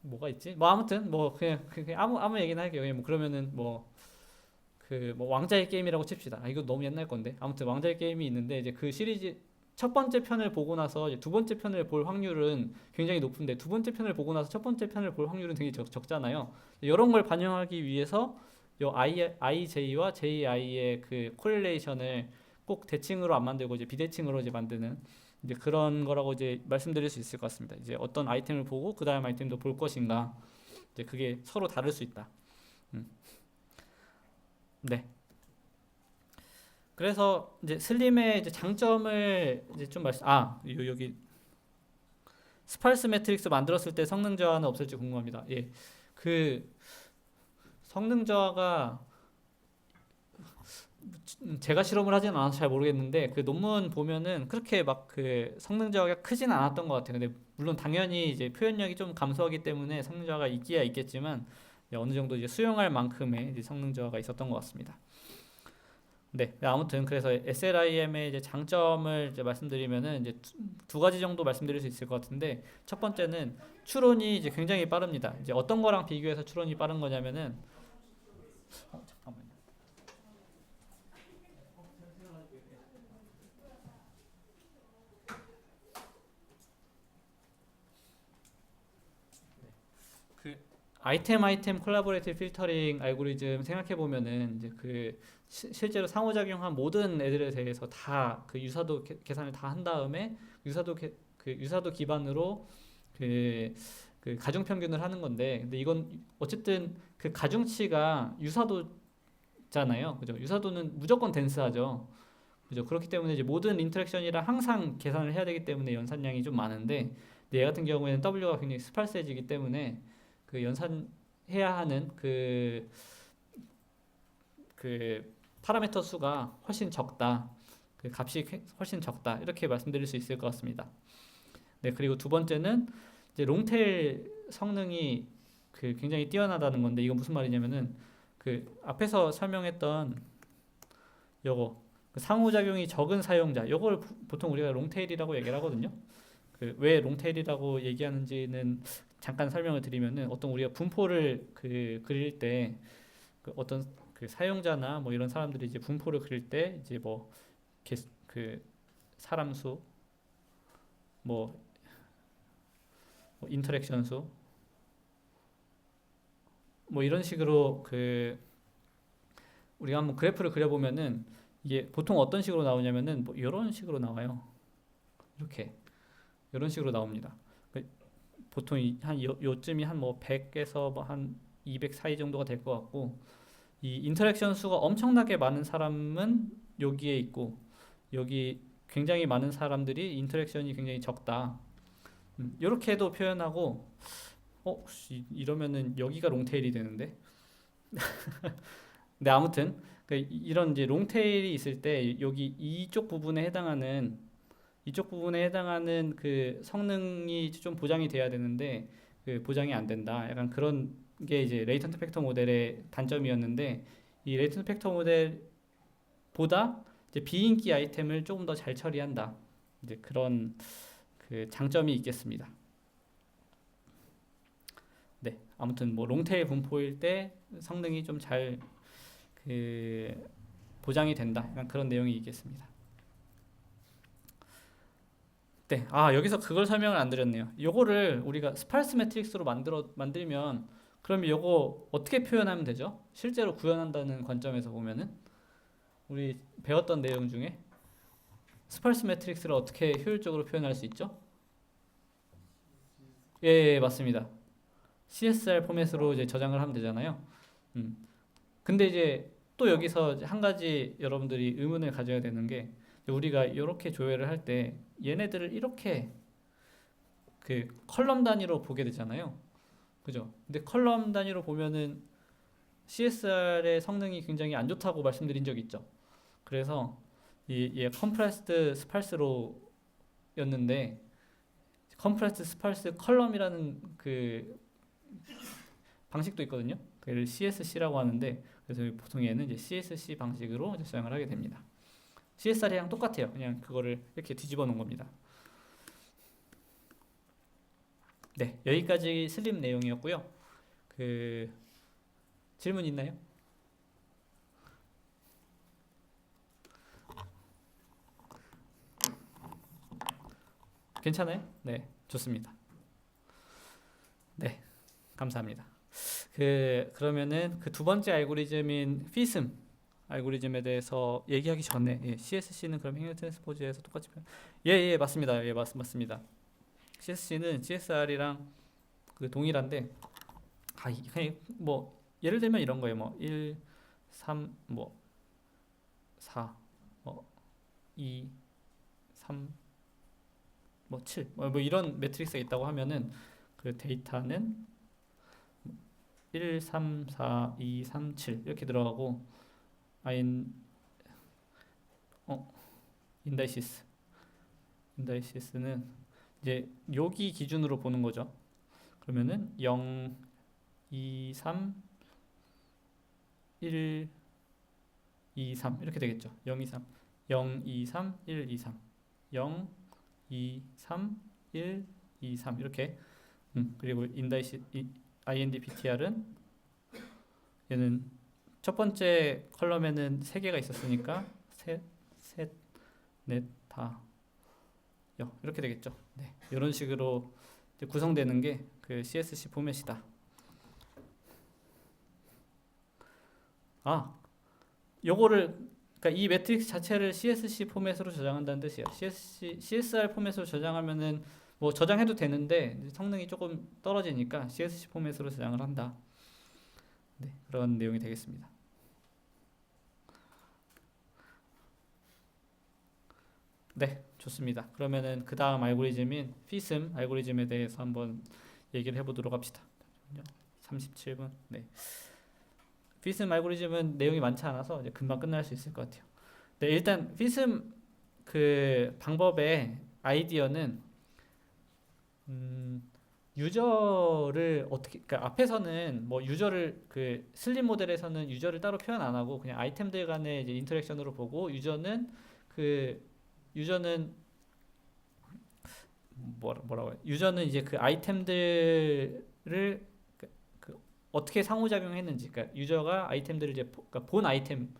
뭐가 있지? 뭐 아무튼 뭐 그냥 아무 얘기나 할게요. 그냥 뭐 그러면은 뭐 뭐 왕자의 게임이라고 칩시다. 아, 이거 너무 옛날 건데. 아무튼 왕자의 게임이 있는데 이제 그 시리즈 첫 번째 편을 보고 나서 이제 두 번째 편을 볼 확률은 굉장히 높은데 두 번째 편을 보고 나서 첫 번째 편을 볼 확률은 되게 적잖아요. 이런 걸 반영하기 위해서 요 IJ와 JI의 그 코릴레이션을 꼭 대칭으로 안 만들고 이제 비대칭으로 이제 만드는 이제 그런 거라고 이제 말씀드릴 수 있을 것 같습니다. 이제 어떤 아이템을 보고 그 다음 아이템도 볼 것인가 이제 그게 서로 다를 수 있다. 음. 네. 그래서 이제 슬림의 이제 장점을 이제 좀 여기 스팔스 매트릭스 만들었을 때 성능 저하는 없을지 궁금합니다. 예. 그 성능 저하가 제가 실험을 하진 않아서 잘 모르겠는데 그 논문 보면은 그렇게 막 그 성능 저하가 크진 않았던 것 같아요. 근데 물론 당연히 이제 표현력이 좀 감소하기 때문에 성능 저하가 있기야 있겠지만 어느 정도 이제 수용할 만큼의 이제 성능 저하가 있었던 것 같습니다. 네, 아무튼 그래서 SLIM의 이제 장점을 이제 말씀드리면은 이제 두 가지 정도 말씀드릴 수 있을 것 같은데 첫 번째는 추론이 이제 굉장히 빠릅니다. 이제 어떤 거랑 비교해서 추론이 빠른 거냐면은 잠깐만요. 그 아이템 콜라보레이티브 필터링 알고리즘 생각해 보면은 이제 그 실제로 상호작용한 모든 애들에 대해서 다 그 유사도 계산을 다 한 다음에 그 유사도 기반으로 그, 그 가중 평균을 하는 건데 근데 이건 어쨌든 그 가중치가 유사도잖아요. 그죠? 유사도는 무조건 덴스하죠. 그죠? 그렇기 때문에 이제 모든 인터랙션이랑 항상 계산을 해야 되기 때문에 연산량이 좀 많은데 근데 얘 같은 경우에는 W가 굉장히 스팔스해지기 때문에 그 연산해야 하는 그 파라미터 수가 훨씬 적다. 그 값이 훨씬 적다. 이렇게 말씀드릴 수 있을 것 같습니다. 네, 그리고 두 번째는 이제 롱테일 성능이 그 굉장히 뛰어나다는 건데 이건 무슨 말이냐면은 그 앞에서 설명했던 요거 그 상호작용이 적은 사용자 요걸 보통 우리가 롱테일이라고 얘기를 하거든요. 그 왜 롱테일이라고 얘기하는지는 잠깐 설명을 드리면은 어떤 우리가 분포를 그 그릴 때 그 어떤 그 사용자나 뭐 이런 사람들이 이제 분포를 그릴 때 이제 그 사람 수, 뭐 인터랙션 수, 뭐 이런 식으로 그 우리가 한번 그래프를 그려보면은 이게 보통 어떤 식으로 나오냐면은 뭐 이런 식으로 나와요. 이렇게 이런 식으로 나옵니다. 그 보통 한 요쯤이 한 뭐 100에서 뭐 한 200 사이 정도가 될 것 같고 이 인터랙션 수가 엄청나게 많은 사람은 여기에 있고 여기 굉장히 많은 사람들이 인터랙션이 굉장히 적다. 이렇게도 표현하고 이러면은 여기가 롱테일이 되는데. 네, 아무튼 이런 이제 롱테일이 있을 때 여기 이쪽 부분에 해당하는 그 성능이 좀 보장이 돼야 되는데 그 보장이 안 된다. 약간 그런 게 이제 레이턴트 팩터 모델의 단점이었는데 이 레이턴트 팩터 모델보다 이제 비인기 아이템을 조금 더 잘 처리한다. 이제 그런 그 장점이 있겠습니다. 네, 아무튼 뭐 롱테일 분포일 때 성능이 좀 잘 그 보장이 된다. 약간 그런 내용이 있겠습니다. 네, 여기서 그걸 설명을 안 드렸네요. 요거를 우리가 스팔스 매트릭스로 만들면 그럼 요거 어떻게 표현하면 되죠? 실제로 구현한다는 관점에서 보면은 우리 배웠던 내용 중에 스팔스 매트릭스를 어떻게 효율적으로 표현할 수 있죠? 예, 맞습니다. CSR 포맷으로 이제 저장을 하면 되잖아요. 음. 근데 이제 또 여기서 한 가지 여러분들이 의문을 가져야 되는 게 우리가 이렇게 조회를 할 때 얘네들을 이렇게 그 컬럼 단위로 보게 되잖아요. 그죠? 근데 컬럼 단위로 보면은 CSR의 성능이 굉장히 안 좋다고 말씀드린 적 있죠. 그래서 얘 컴프레스드 스팔스로였는데 컴프레스드 스팔스 컬럼이라는 그 방식도 있거든요. 그걸 CSC라고 하는데 그래서 보통 얘는 이제 CSC 방식으로 이제 저장을 하게 됩니다. CSR이랑 똑같아요. 그냥 그거를 이렇게 뒤집어 놓은 겁니다. 네, 여기까지 슬립 내용이었고요. 그 질문 있나요? 괜찮아요? 네, 좋습니다. 네, 감사합니다. 그러면은 그 두 번째 알고리즘인 FISM 알고리즘에 대해서 얘기하기 전에 CSC는 그럼 행렬 트랜스포즈에서 똑같이 예, 맞습니다. 예, 맞습니다. CSC는 CSR이랑 그 동일한데 그냥 뭐 예를 들면 이런 거예요. 뭐 1, 3, 뭐 4, 뭐 2, 3, 뭐 7, 뭐 이런 매트릭스가 있다고 하면은 그 데이터는 1, 3, 4, 2, 3, 7 이렇게 들어가고 아인 어 인다이시스 인다이시스는 이제 여기 기준으로 보는 거죠. 그러면은 0, 2, 3, 1, 2, 3 이렇게 되겠죠. 0, 2, 3, 0, 2, 3, 1, 2, 3, 0, 2, 3, 1, 2, 3 이렇게. 그리고 INDPTR은 얘는 첫 번째 컬럼에는 세 개가 있었으니까 셋, 넷, 다, 이렇게 되겠죠. 네, 이런 식으로 이제 구성되는 게 그 CSC 포맷이다. 요거를 그러니까 이 매트릭스 자체를 CSC 포맷으로 저장한다는 뜻이에요. CSR 포맷으로 저장하면은 뭐 저장해도 되는데 성능이 조금 떨어지니까 CSC 포맷으로 저장을 한다. 네, 그런 내용이 되겠습니다. 네, 좋습니다. 그러면은 그 다음 알고리즘인 FISM 알고리즘에 대해서 한번 얘기를 해보도록 합시다. 37분. 네. FISM 알고리즘은 내용이 많지 않아서 이제 금방 끝날 수 있을 것 같아요. 네, 일단 FISM 그 방법의 아이디어는 유저를 어떻게 그러니까 앞에서는 뭐 유저를 그 슬립 모델에서는 유저를 따로 표현 안 하고 그냥 아이템들 간의 이제 인터랙션으로 보고 그 유저는 뭐라고 해요? 유저는 이제 그 아이템들을 그 어떻게 상호작용했는지 그러니까 유저가 아이템들을 이제 그러니까 본 아이템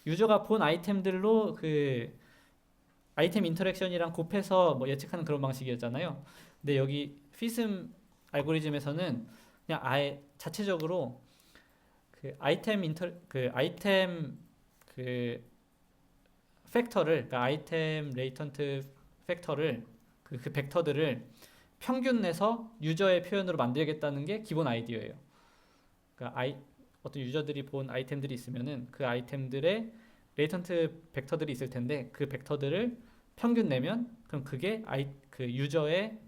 유저가 본 아이템들로 그 아이템 인터랙션이랑 곱해서 뭐 예측하는 그런 방식이었잖아요. 근데 여기 FISM 알고리즘에서는 그냥 아예 자체적으로 그 아이템 그 팩터를 그러니까 아이템 레이턴트 팩터를 그 벡터들을 평균 내서 유저의 표현으로 만들겠다는 게 기본 아이디어예요. 그러니까 어떤 유저들이 본 아이템들이 있으면은 그 아이템들의 레이턴트 벡터들이 있을 텐데 그 벡터들을 평균 내면 그럼 그게 그 유저의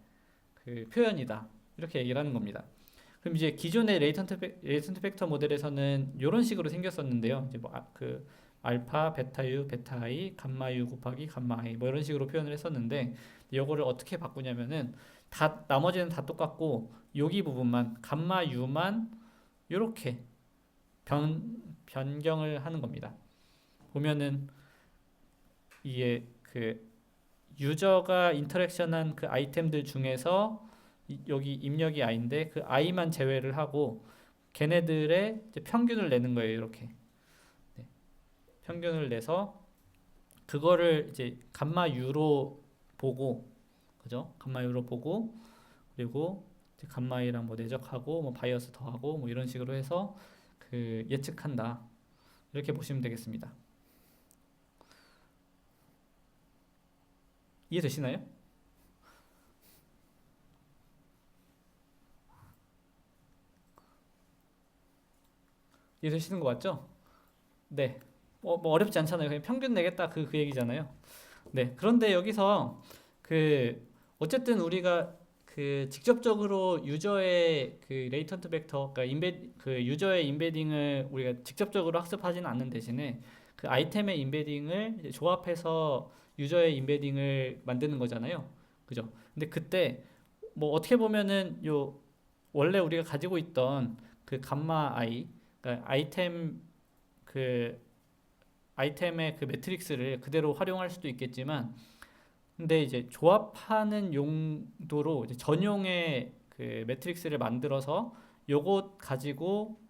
그 표현이다. 이렇게 얘기를 하는 겁니다. 그럼 이제 기존의 레이턴트 팩터 모델에서는 이런 식으로 생겼었는데요. 이제 그 알파, 베타 U, 베타 I, 감마 U 곱하기 감마 I 뭐 이런 식으로 표현을 했었는데 이거를 어떻게 바꾸냐면은 다 나머지는 다 똑같고 여기 부분만 감마 U만 이렇게 변경을 하는 겁니다. 보면은 이게 그 유저가 인터랙션한 그 아이템들 중에서 여기 입력이 I인데 그 I만 제외를 하고 걔네들의 이제 평균을 내는 거예요. 이렇게 네. 평균을 내서 그거를 이제 감마 U로 보고 그죠? 감마 U로 보고 그리고 이제 감마 I랑 뭐 내적하고 뭐 바이어스 더하고 뭐 이런 식으로 해서 그 예측한다. 이렇게 보시면 되겠습니다. 이해되시나요? 이해되시는 거 맞죠? 네. 뭐 어렵지 않잖아요. 그냥 평균 내겠다 그 얘기잖아요. 네. 그런데 여기서 그 어쨌든 우리가 그 직접적으로 유저의 그 레이턴트 벡터, 그러니까 그 유저의 인베딩을 우리가 직접적으로 학습하지는 않는 대신에 그 아이템의 인베딩을 이제 조합해서 유저의 인베딩을 만드는 거잖아요. 그죠? 근데 그때 뭐 어떻게 보면은 요 원래 우리가 가지고 있던 그 감마 i 그러니까 그 아이템의 그 매트릭스를 그대로 활용할 수도 있겠지만 근데 이제 조합하는 용도로 이제 전용의 그 그 매트릭스를 만들어서 요것 가지고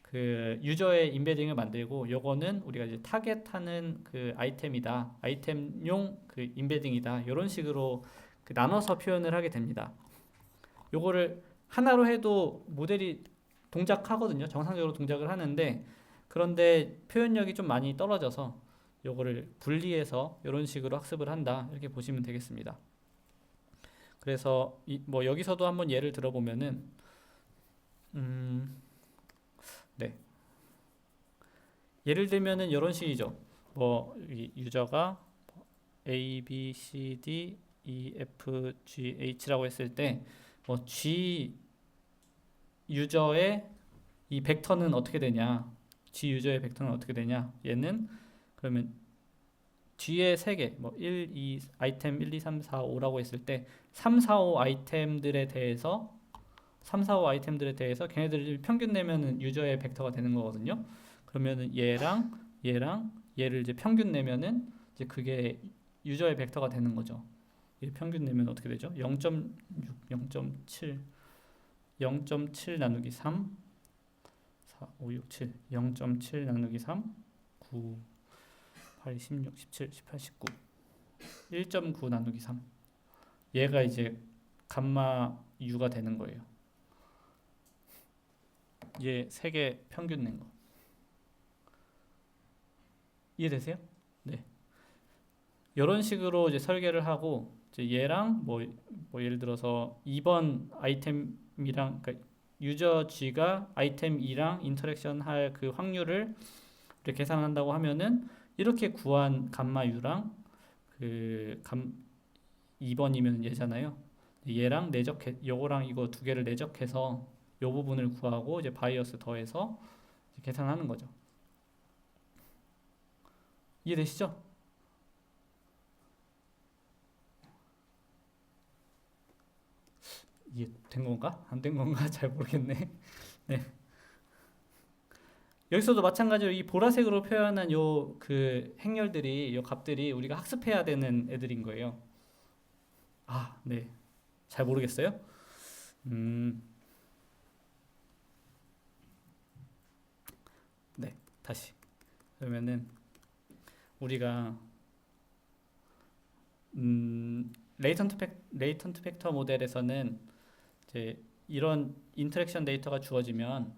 그 유저의 인베딩을 만들고 요거는 우리가 이제 타겟하는 그 아이템이다. 아이템용 그 인베딩이다. 이런 식으로 그 나눠서 표현을 하게 됩니다. 요거를 하나로 해도 모델이 동작하거든요. 정상적으로 동작을 하는데 그런데 표현력이 좀 많이 떨어져서 요거를 분리해서 이런 식으로 학습을 한다. 이렇게 보시면 되겠습니다. 그래서 뭐 여기서도 한번 예를 들어보면은 네. 예를 들면은 이런 식이죠. 뭐 유저가 A, B, C, D, E, F, G, H라고 했을 때 뭐 G 유저의 이 벡터는 어떻게 되냐? G 유저의 벡터는 어떻게 되냐? 얘는 그러면 G의 3개, 뭐 1, 2, 아이템 1, 2, 3, 4, 5라고 했을 때 3, 4, 5 아이템들에 대해서 걔네들을 평균 내면은 유저의 벡터가 되는 거거든요. 그러면은 얘랑 얘를 이제 평균 내면은 이제 그게 유저의 벡터가 되는 거죠. 얘 평균 내면 어떻게 되죠? 0.6, 0.7, 0.7 나누기 3, 4, 5, 6, 7, 0.7 나누기 3, 9, 8, 16, 17, 18, 19, 1.9 나누기 3. 얘가 이제 감마 U가 되는 거예요. 얘 3개 평균 낸 거. 이해되세요? 네. 이런 식으로 이제 설계를 하고 이제 얘랑 뭐 예를 들어서 2번 아이템이랑 그러니까 유저 G가 아이템 2랑 인터랙션 할 그 확률을 이렇게 계산한다고 하면은 이렇게 구한 감마 U랑 그 2번이면 얘잖아요. 얘랑 요거랑 이거 두 개를 내적해서 요 부분을 구하고 이제 바이어스 더해서 이제 계산하는 거죠. 이해되시죠? 이해된 건가? 안 된 건가? 잘 모르겠네. 네. 여기서도 마찬가지로 이 보라색으로 표현한 요 그 행렬들이 요 값들이 우리가 학습해야 되는 애들인 거예요. 아, 네. 잘 모르겠어요? 네. 다시. 그러면은 우리가 레이턴트 팩터 모델에서는 이제 이런 인터랙션 데이터가 주어지면은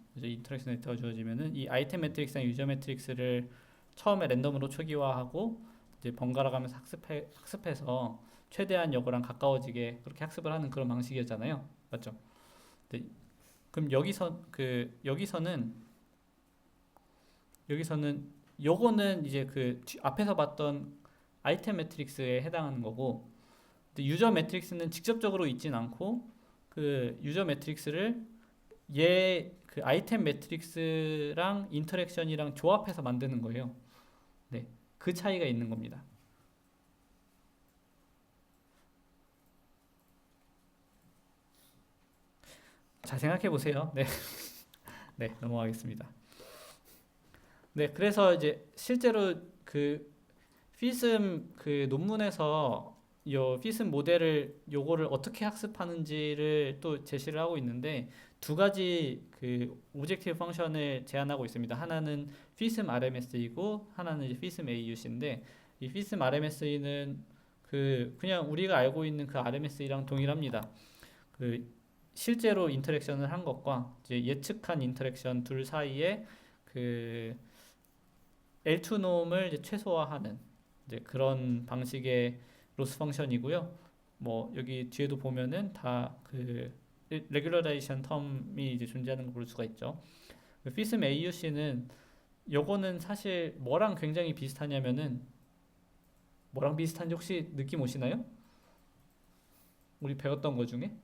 이 아이템 매트릭스랑 유저 매트릭스를 처음에 랜덤으로 초기화하고 이제 번갈아 가면서 학습해서 최대한 요거랑 가까워지게 그렇게 학습을 하는 그런 방식이었잖아요. 맞죠? 네. 그럼 여기서는 요거는 이제 그 앞에서 봤던 아이템 매트릭스에 해당하는 거고 근데 유저 매트릭스는 직접적으로 있진 않고 그 유저 매트릭스를 그 아이템 매트릭스랑 인터랙션이랑 조합해서 만드는 거예요. 네, 그 차이가 있는 겁니다. 잘 생각해 보세요. 네, 네, 넘어가겠습니다. 네, 그래서 이제 실제로 그 피즘 그 논문에서 요 피즘 모델을 요거를 어떻게 학습하는지를 또 제시를 하고 있는데 두 가지 그 오브젝티브 펑션을 제안하고 있습니다. 하나는 피즘 RMS이고 하나는 이제 피즘 AUC인데 이 피즘 RMS는 그냥 우리가 알고 있는 그 RMS랑 동일합니다. 그 실제로 인터랙션을 한 것과 이제 예측한 인터랙션 둘 사이에 그 L2놈을 이제 최소화하는 이제 그런 방식의 로스 펑션이고요. 뭐 여기 뒤에도 보면은 다 그 레귤러라이션 텀이 이제 존재하는 걸 볼 수가 있죠. 피스մ AUC는 요거는 사실 뭐랑 굉장히 비슷하냐면은 뭐랑 비슷한지 혹시 느낌 오시나요? 우리 배웠던 거 중에?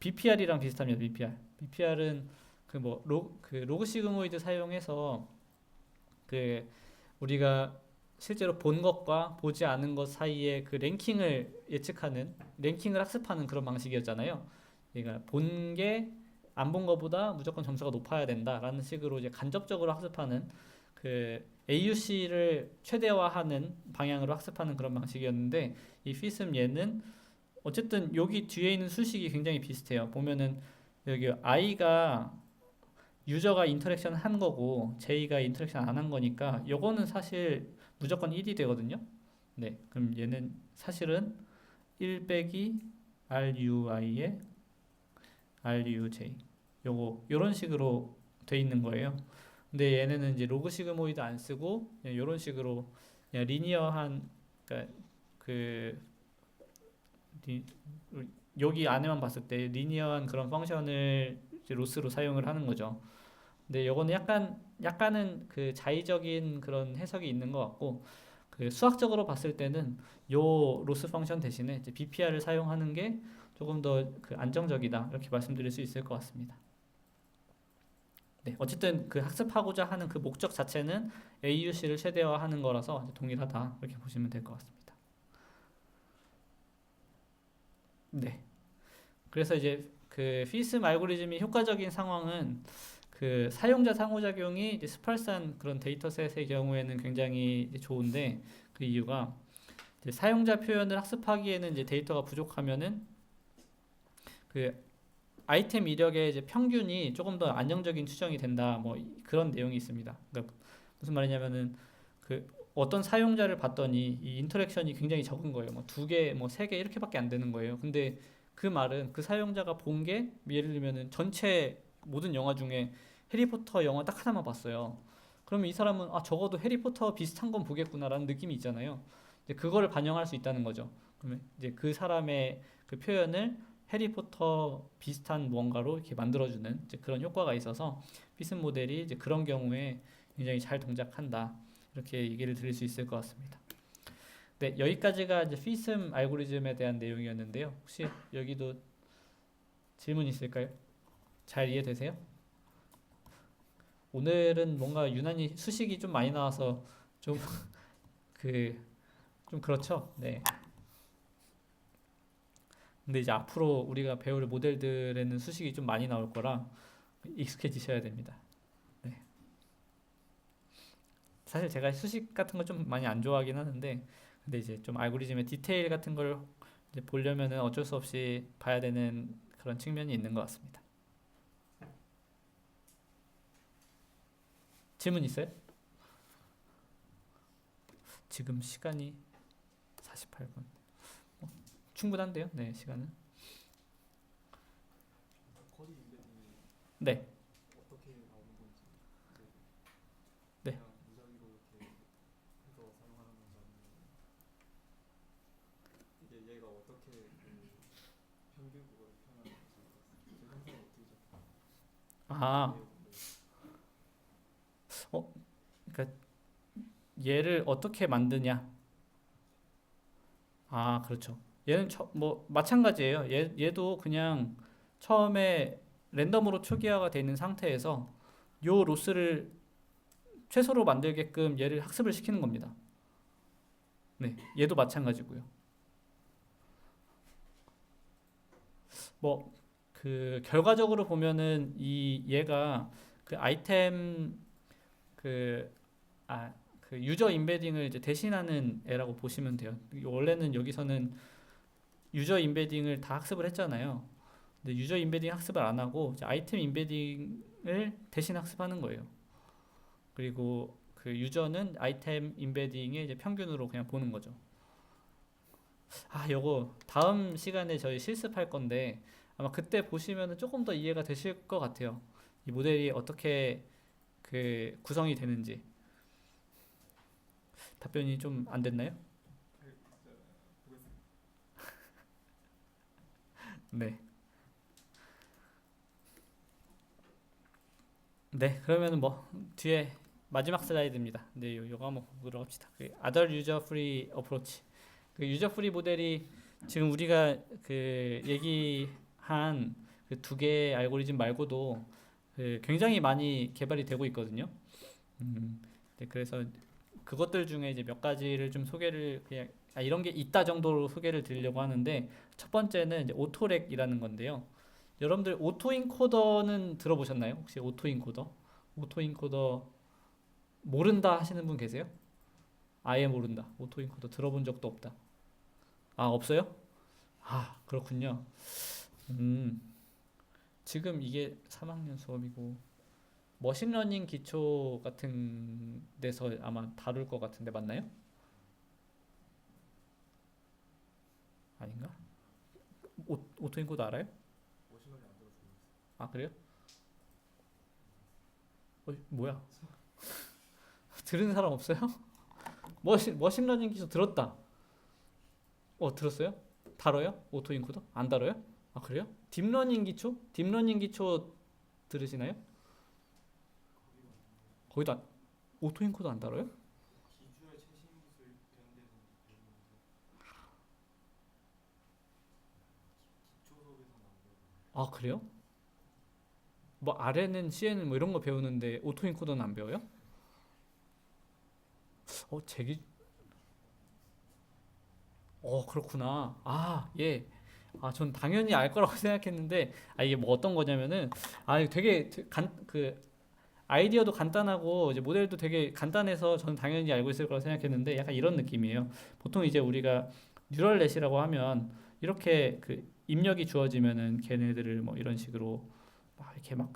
BPR이랑 비슷합니다. BPR. BPR은 그 로그 시그모이드 사용해서 그 우리가 실제로 본 것과 보지 않은 것 사이에 그 랭킹을 학습하는 그런 방식이었잖아요. 그러니까 본 게 안 본 것보다 무조건 점수가 높아야 된다라는 식으로 이제 간접적으로 학습하는 그 AUC를 최대화하는 방향으로 학습하는 그런 방식이었는데 이 FISM 얘는 어쨌든 여기 뒤에 있는 수식이 굉장히 비슷해요. 보면은 여기 I가 유저가 인터랙션 한 거고 J가 인터랙션 안 한 거니까 요거는 사실 무조건 1이 되거든요. 네, 그럼 얘는 사실은 1 빼기 RUI의 RUJ 요런 식으로 돼 있는 거예요. 근데 얘네는 이제 로그 시그모이드 안 쓰고 그냥 요런 식으로 그냥 리니어한 그러니까 그 리, 여기 안에만 봤을 때 리니어한 그런 펑션을 이제 로스로 사용을 하는 거죠. 근데 요거는 약간은 그 자의적인 그런 해석이 있는 것 같고 그 수학적으로 봤을 때는 요 로스 펑션 대신에 이제 BPR을 사용하는 게 조금 더 그 안정적이다 이렇게 말씀드릴 수 있을 것 같습니다. 네, 어쨌든 그 학습하고자 하는 그 목적 자체는 AUC를 최대화하는 거라서 동일하다 이렇게 보시면 될 것 같습니다. 네, 그래서 이제 그 FISM 알고리즘이 효과적인 상황은 그 사용자 상호작용이 이제 스팔스한 그런 데이터셋의 경우에는 굉장히 이제 좋은데 그 이유가 이제 사용자 표현을 학습하기에는 이제 데이터가 부족하면은 그 아이템 이력의 이제 평균이 조금 더 안정적인 추정이 된다. 뭐 그런 내용이 있습니다. 그러니까 무슨 말이냐면은 그 어떤 사용자를 봤더니 이 인터랙션이 굉장히 적은 거예요. 뭐 두 개, 뭐 세 개 이렇게밖에 안 되는 거예요. 근데 그 말은 그 사용자가 본 게 예를 들면은 전체 모든 영화 중에 해리포터 영화 딱 하나만 봤어요. 그러면 이 사람은 아 적어도 해리포터 비슷한 건 보겠구나라는 느낌이 있잖아요. 이제 그거를 반영할 수 있다는 거죠. 그러면 이제 그 사람의 그 표현을 해리포터 비슷한 무언가로 이렇게 만들어주는 이제 그런 효과가 있어서 피슨 모델이 이제 그런 경우에 굉장히 잘 동작한다 이렇게 얘기를 드릴 수 있을 것 같습니다. 네, 여기까지가 이제 피슨 알고리즘에 대한 내용이었는데요. 혹시 여기도 질문 있을까요? 잘 이해되세요? 오늘은 뭔가 유난히 수식이 좀 많이 나와서 좀 그 좀 그렇죠. 네. 근데 이제 앞으로 우리가 배울 모델들에는 수식이 좀 많이 나올 거라 익숙해지셔야 됩니다. 네. 사실 제가 수식 같은 거 좀 많이 안 좋아하긴 하는데, 근데 이제 좀 알고리즘의 디테일 같은 걸 이제 보려면은 어쩔 수 없이 봐야 되는 그런 측면이 있는 것 같습니다. 질문 있어요? 지금 시간이 48분. 충분한데요? 네, 시간은. 코드 임베딩이 네, 어떻게 나오는 건지 네. 그냥 무작위로 이렇게 해서 사용하는 건지 아니면 이게 얘가 어떻게 그 평균 그거를 표현하는 건지 그 형상이 어떻게 잡혀요? 아, 내용들 그러니까 얘를 어떻게 만드냐? 아, 그렇죠. 얘는 뭐 마찬가지예요. 얘도 그냥 처음에 랜덤으로 초기화가 되어 있는 상태에서 요 로스를 최소로 만들게끔 얘를 학습을 시키는 겁니다. 네, 얘도 마찬가지고요. 뭐 그 결과적으로 보면은 이 얘가 그 아이템 그 그 유저 임베딩을 이제 대신하는 애라고 보시면 돼요. 원래는 여기서는 유저 임베딩을 다 학습을 했잖아요. 근데 유저 임베딩 학습을 안 하고 이제 아이템 임베딩을 대신 학습하는 거예요. 그리고 그 유저는 아이템 임베딩의 이제 평균으로 그냥 보는 거죠. 아, 요거 다음 시간에 저희 실습할 건데 아마 그때 보시면은 조금 더 이해가 되실 것 같아요. 이 모델이 어떻게 그 구성이 되는지. 답변이 좀 안 됐나요? 보겠습니다. 네. 네, 그러면 뭐 뒤에 마지막 슬라이드입니다. 네, 요거 한번 보도록 합시다. 그 Other User Free Approach. 그 유저 프리 모델이 지금 우리가 그 얘기한 그 두 개의 알고리즘 말고도 그 굉장히 많이 개발이 되고 있거든요. 네, 그래서 그것들 중에 이제 몇 가지를 좀 소개를 그냥 이런 게 있다 정도로 소개를 드리려고 하는데 첫 번째는 이제 오토렉이라는 건데요. 여러분들 오토 인코더는 들어보셨나요? 혹시 오토 인코더? 오토 인코더 모른다 하시는 분 계세요? 아예 모른다. 오토인코더 들어본 적도 없다. 아, 없어요? 아, 그렇군요. 음, 지금 이게 3학년 수업이고 머신러닝 기초 같은 데서 아마 다룰 것 같은데 맞나요? 아닌가? 오토인코더 알아요? 머신러닝 안 들어서 모르겠어요. 아, 그래요? 뭐야? 들은 사람 없어요? 머신러닝 기초 들었다. 들었어요? 다뤄요? 오토인코더? 안 다뤄요? 아, 그래요? 딥러닝 기초? 딥러닝 기초 들으시나요? 거기도 오토인코더 안 다뤄요? 기주얼 최신 기술 이런 데서 배우는데 기초 수업에서는 안 배워요. 아, 그래요? 뭐 R에는 C에는 뭐 이런 거 배우는데 오토인코더는 안 배워요? 어, 제기 그렇구나. 아, 예. 아, 전 당연히 알 거라고 생각했는데, 이게 뭐 어떤 거냐면은, 이거 되게 아이디어도 간단하고, 이제 모델도 되게 간단해서 저는 당연히 알고 있을 거라고 생각했는데, 약간 이런 느낌이에요. 보통 이제 우리가 뉴럴넷이라고 하면, 이렇게 그 입력이 주어지면은 걔네들을 뭐 이런 식으로 막 이렇게 막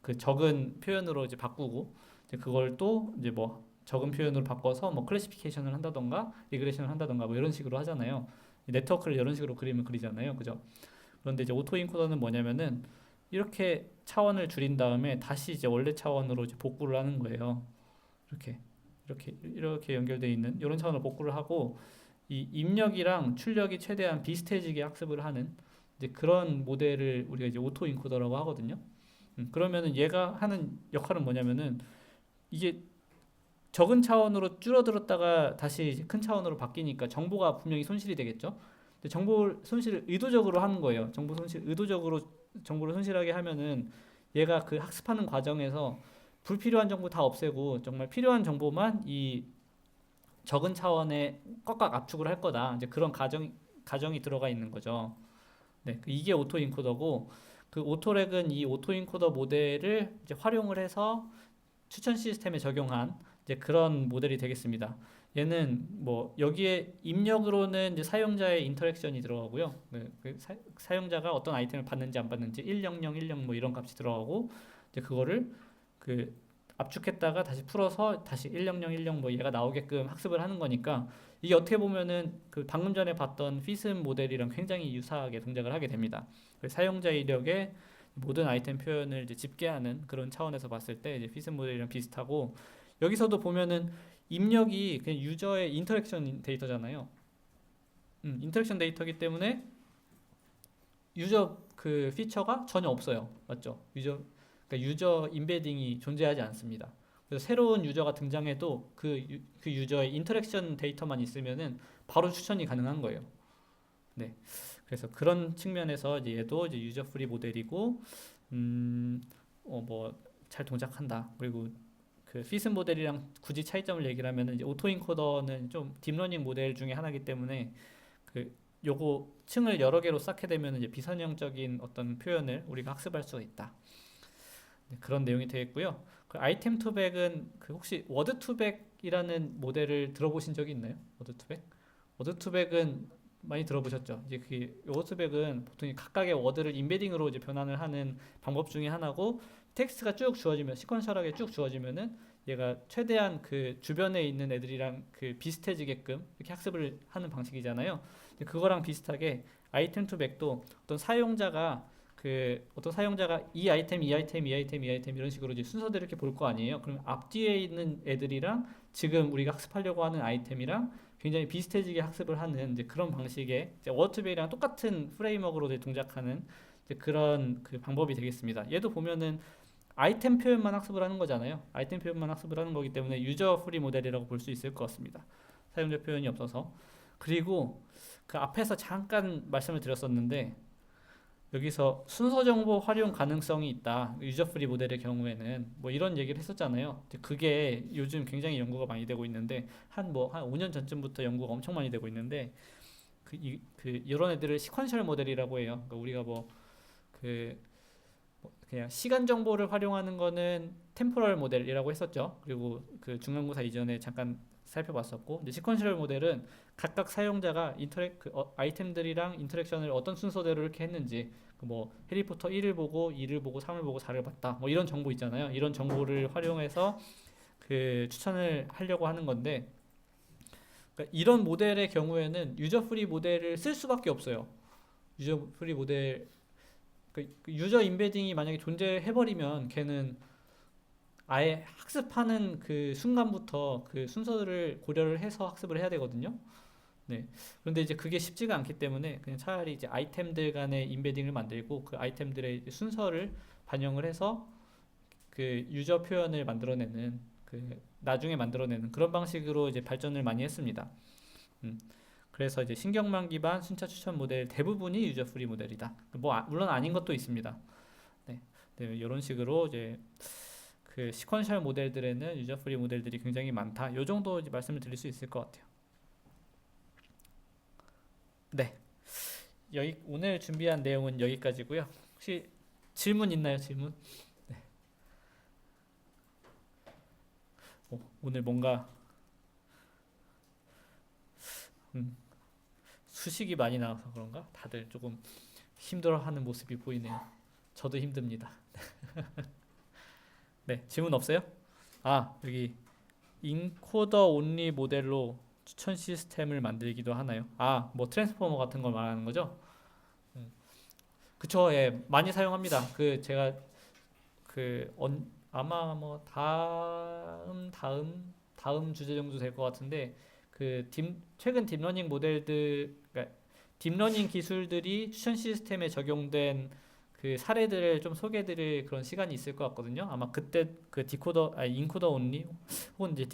그 적은 표현으로 이제 바꾸고, 이제 그걸 또 이제 뭐 적은 표현으로 바꿔서 뭐 클래시피케이션을 한다던가 리그레션을 한다던가 뭐 이런 식으로 하잖아요. 네트워크를 이런 식으로 그림을 그리잖아요. 그죠? 그런데 이제 오토인코더는 뭐냐면은 이렇게 차원을 줄인 다음에 다시 이제 원래 차원으로 이제 복구를 하는 거예요. 이렇게 이렇게 연결되어 있는 이런 차원을 복구를 하고 이 입력이랑 출력이 최대한 비슷해지게 학습을 하는 이제 그런 모델을 우리가 이제 오토인코더라고 하거든요. 그러면은 얘가 하는 역할은 뭐냐면은 이게 적은 차원으로 줄어들었다가 다시 이제 큰 차원으로 바뀌니까 정보가 분명히 손실이 되겠죠. 근데 정보 손실을 의도적으로 하는 거예요. 정보 손실 의도적으로 정보를 손실하게 하면은 얘가 그 학습하는 과정에서 불필요한 정보 다 없애고 정말 필요한 정보만 이 적은 차원에 꽉꽉 압축을 할 거다. 이제 그런 가정이 들어가 있는 거죠. 네, 이게 오토인코더고 그 오토렉은 이 오토인코더 모델을 이제 활용을 해서 추천 시스템에 적용한 이제 그런 모델이 되겠습니다. 얘는 뭐 여기에 입력으로는 이제 사용자의 인터랙션이 들어가고요. 그 사용자가 어떤 아이템을 받는지 안 받는지 100, 10 뭐 이런 값이 들어가고 이제 그거를 그 압축했다가 다시 풀어서 다시 100, 10뭐 얘가 나오게끔 학습을 하는 거니까 이게 어떻게 보면은 그 방금 전에 봤던 피스մ 모델이랑 굉장히 유사하게 동작을 하게 됩니다. 그 사용자 이력에 모든 아이템 표현을 이제 집계하는 그런 차원에서 봤을 때 이제 피스մ 모델이랑 비슷하고 여기서도 보면은 입력이 그냥 유저의 인터랙션 데이터잖아요. 인터랙션 데이터이기 때문에 유저 그 피처가 전혀 없어요. 맞죠? 그러니까 유저 임베딩이 존재하지 않습니다. 그래서 새로운 유저가 등장해도 그 유저의 인터랙션 데이터만 있으면은 바로 추천이 가능한 거예요. 네. 그래서 그런 측면에서 이제 얘도 이제 유저 프리 모델이고, 뭐 잘 동작한다. 그리고 그 피스 모델이랑 굳이 차이점을 얘기를 하면은 이제 오토인코더는 좀 딥러닝 모델 중에 하나이기 때문에 그 요거 층을 여러 개로 쌓게 되면 이제 비선형적인 어떤 표현을 우리가 학습할 수가 있다. 네, 그런 내용이 되겠고요. 그 아이템 투백은 그 혹시 워드 투백이라는 모델을 들어보신 적이 있나요? 워드 투백? 워드 투백은 많이 들어보셨죠? 이제 그 워드 투백은 보통 각각의 워드를 인베딩으로 이제 변환을 하는 방법 중에 하나고 텍스트가 쭉 주어지면 시퀀셜하게 쭉 주어지면은 얘가 최대한 그 주변에 있는 애들이랑 그 비슷해지게끔 이렇게 학습을 하는 방식이잖아요. 근데 그거랑 비슷하게 아이템 투백도 어떤 사용자가 이 아이템, 이 아이템, 이 아이템, 이 아이템 이런 식으로 이제 순서대로 이렇게 볼 거 아니에요. 그럼 앞뒤에 있는 애들이랑 지금 우리가 학습하려고 하는 아이템이랑 굉장히 비슷해지게 학습을 하는 이제 그런 방식의 이제 워드투베이랑 똑같은 프레임워크로 이제 동작하는 이제 그런 그 방법이 되겠습니다. 얘도 보면은 아이템 표현만 학습을 하는 거잖아요. 아이템 표현만 학습을 하는 거기 때문에 유저 프리 모델이라고 볼 수 있을 것 같습니다. 사용자 표현이 없어서. 그리고 그 앞에서 잠깐 말씀을 드렸었는데 여기서 순서 정보 활용 가능성이 있다. 유저 프리 모델의 경우에는 뭐 이런 얘기를 했었잖아요. 그게 요즘 굉장히 연구가 많이 되고 있는데 한 5년 전쯤부터 연구가 엄청 많이 되고 있는데 이런 애들을 시퀀셜 모델이라고 해요. 그러니까 우리가 뭐 그 그냥 시간 정보를 활용하는 거는 템포럴 모델이라고 했었죠. 그리고 그 중간고사 이전에 잠깐 살펴봤었고, 이제 시퀀셜 모델은 각각 사용자가 아이템들이랑 인터랙션을 어떤 순서대로 이렇게 했는지, 그뭐 해리포터 1을 보고 2를 보고 3을 보고 4를 봤다, 뭐 이런 정보 있잖아요. 이런 정보를 활용해서 그 추천을 하려고 하는 건데, 그러니까 이런 모델의 경우에는 유저 프리 모델을 쓸 수밖에 없어요. 유저 프리 모델, 그 유저 임베딩이 만약에 존재해버리면 걔는 아예 학습하는 그 순간부터 그 순서를 고려를 해서 학습을 해야 되거든요. 네. 그런데 이제 그게 쉽지가 않기 때문에 그냥 차라리 이제 아이템들 간의 임베딩을 만들고 그 아이템들의 이제 순서를 반영을 해서 그 유저 표현을 만들어내는, 그 나중에 만들어내는 그런 방식으로 이제 발전을 많이 했습니다. 그래서 이제 신경망 기반 순차 추천 모델 대부분이 유저 프리 모델이다. 뭐 물론 아닌 것도 있습니다. 네. 네, 이런 식으로 이제 그 시퀀셜 모델들에는 유저 프리 모델들이 굉장히 많다. 요 정도 이제 말씀을 드릴 수 있을 것 같아요. 네. 오늘 준비한 내용은 여기까지고요. 혹시 질문 있나요? 질문? 네. 오늘 뭔가 수식이 많이 나와서 그런가? 다들 조금 힘들어하는 모습이 보이네요. 저도 힘듭니다. 네, 질문 없어요? 아, 여기 인코더 온리 모델로 추천 시스템을 만들기도 하나요? 아, 뭐 트랜스포머 같은 걸 말하는 거죠? 그쵸, 예, 많이 사용합니다. 그 제가 아마 뭐 다음 주제 정도 될 것 같은데, 최근 딥러닝 모델들, 그러니까 딥러닝 기술들이 추천 시스템에 적용된 그 사례들을 좀 소개해드릴 그런 시간이 있을 것 같거든요. 아마 그때 그 인코더 온리, 혹은 이제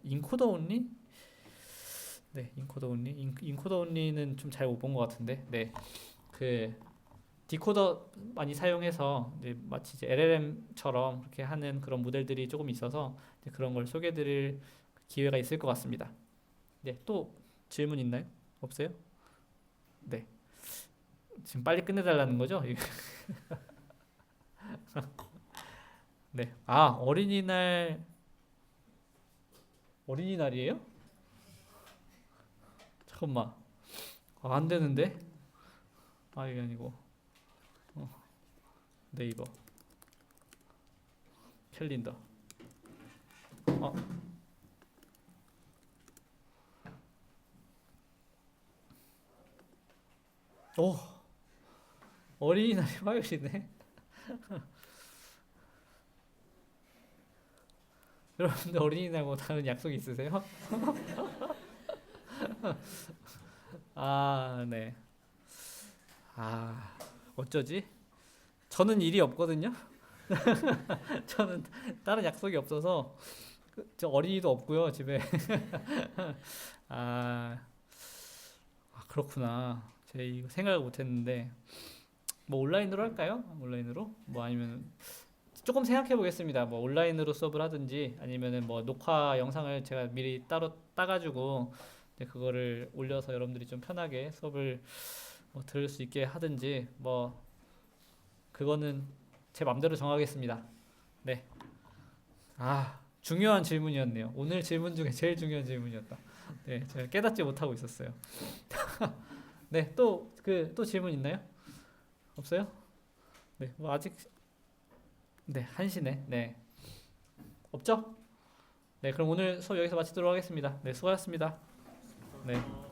인코더 온리? 네, 인코더 온리는 좀 잘 못 본 것 같은데, 네, 그 디코더 많이 사용해서 이제 마치 이제 LLM처럼 그렇게 하는 그런 모델들이 조금 있어서 이제 그런 걸 소개해드릴 기회가 있을 것 같습니다. 네, 또 질문 있나요? 없어요? 네, 지금 빨리 끝내달라는 거죠? 네, 아, 어린이날이에요? 잠깐만, 아, 안 되는데? 아, 이게 아니고 네이버 캘린더. 어, 오, 어린이날이 화요일이네. 여러분들 어린이날 뭐 다른 약속 있으세요? 아, 네. 아, 어쩌지? 저는 일이 없거든요. 저는 다른 약속이 없어서 저 어린이도 없고요, 집에. 아, 그렇구나. 제가 이거 생각을 못했는데 뭐 온라인으로 할까요? 온라인으로? 뭐 아니면 조금 생각해 보겠습니다. 뭐 온라인으로 수업을 하든지 아니면은 뭐 녹화 영상을 제가 미리 따로 따가지고 이제 그거를 올려서 여러분들이 좀 편하게 수업을 뭐 들을 수 있게 하든지, 뭐 그거는 제 맘대로 정하겠습니다. 네. 아, 중요한 질문이었네요. 오늘 질문 중에 제일 중요한 질문이었다. 네, 제가 깨닫지 못하고 있었어요. 네, 또 질문 있나요? 없어요? 네, 뭐 아직, 네, 1시네. 네, 없죠? 네, 그럼 오늘 수업 여기서 마치도록 하겠습니다. 네, 수고하셨습니다. 네.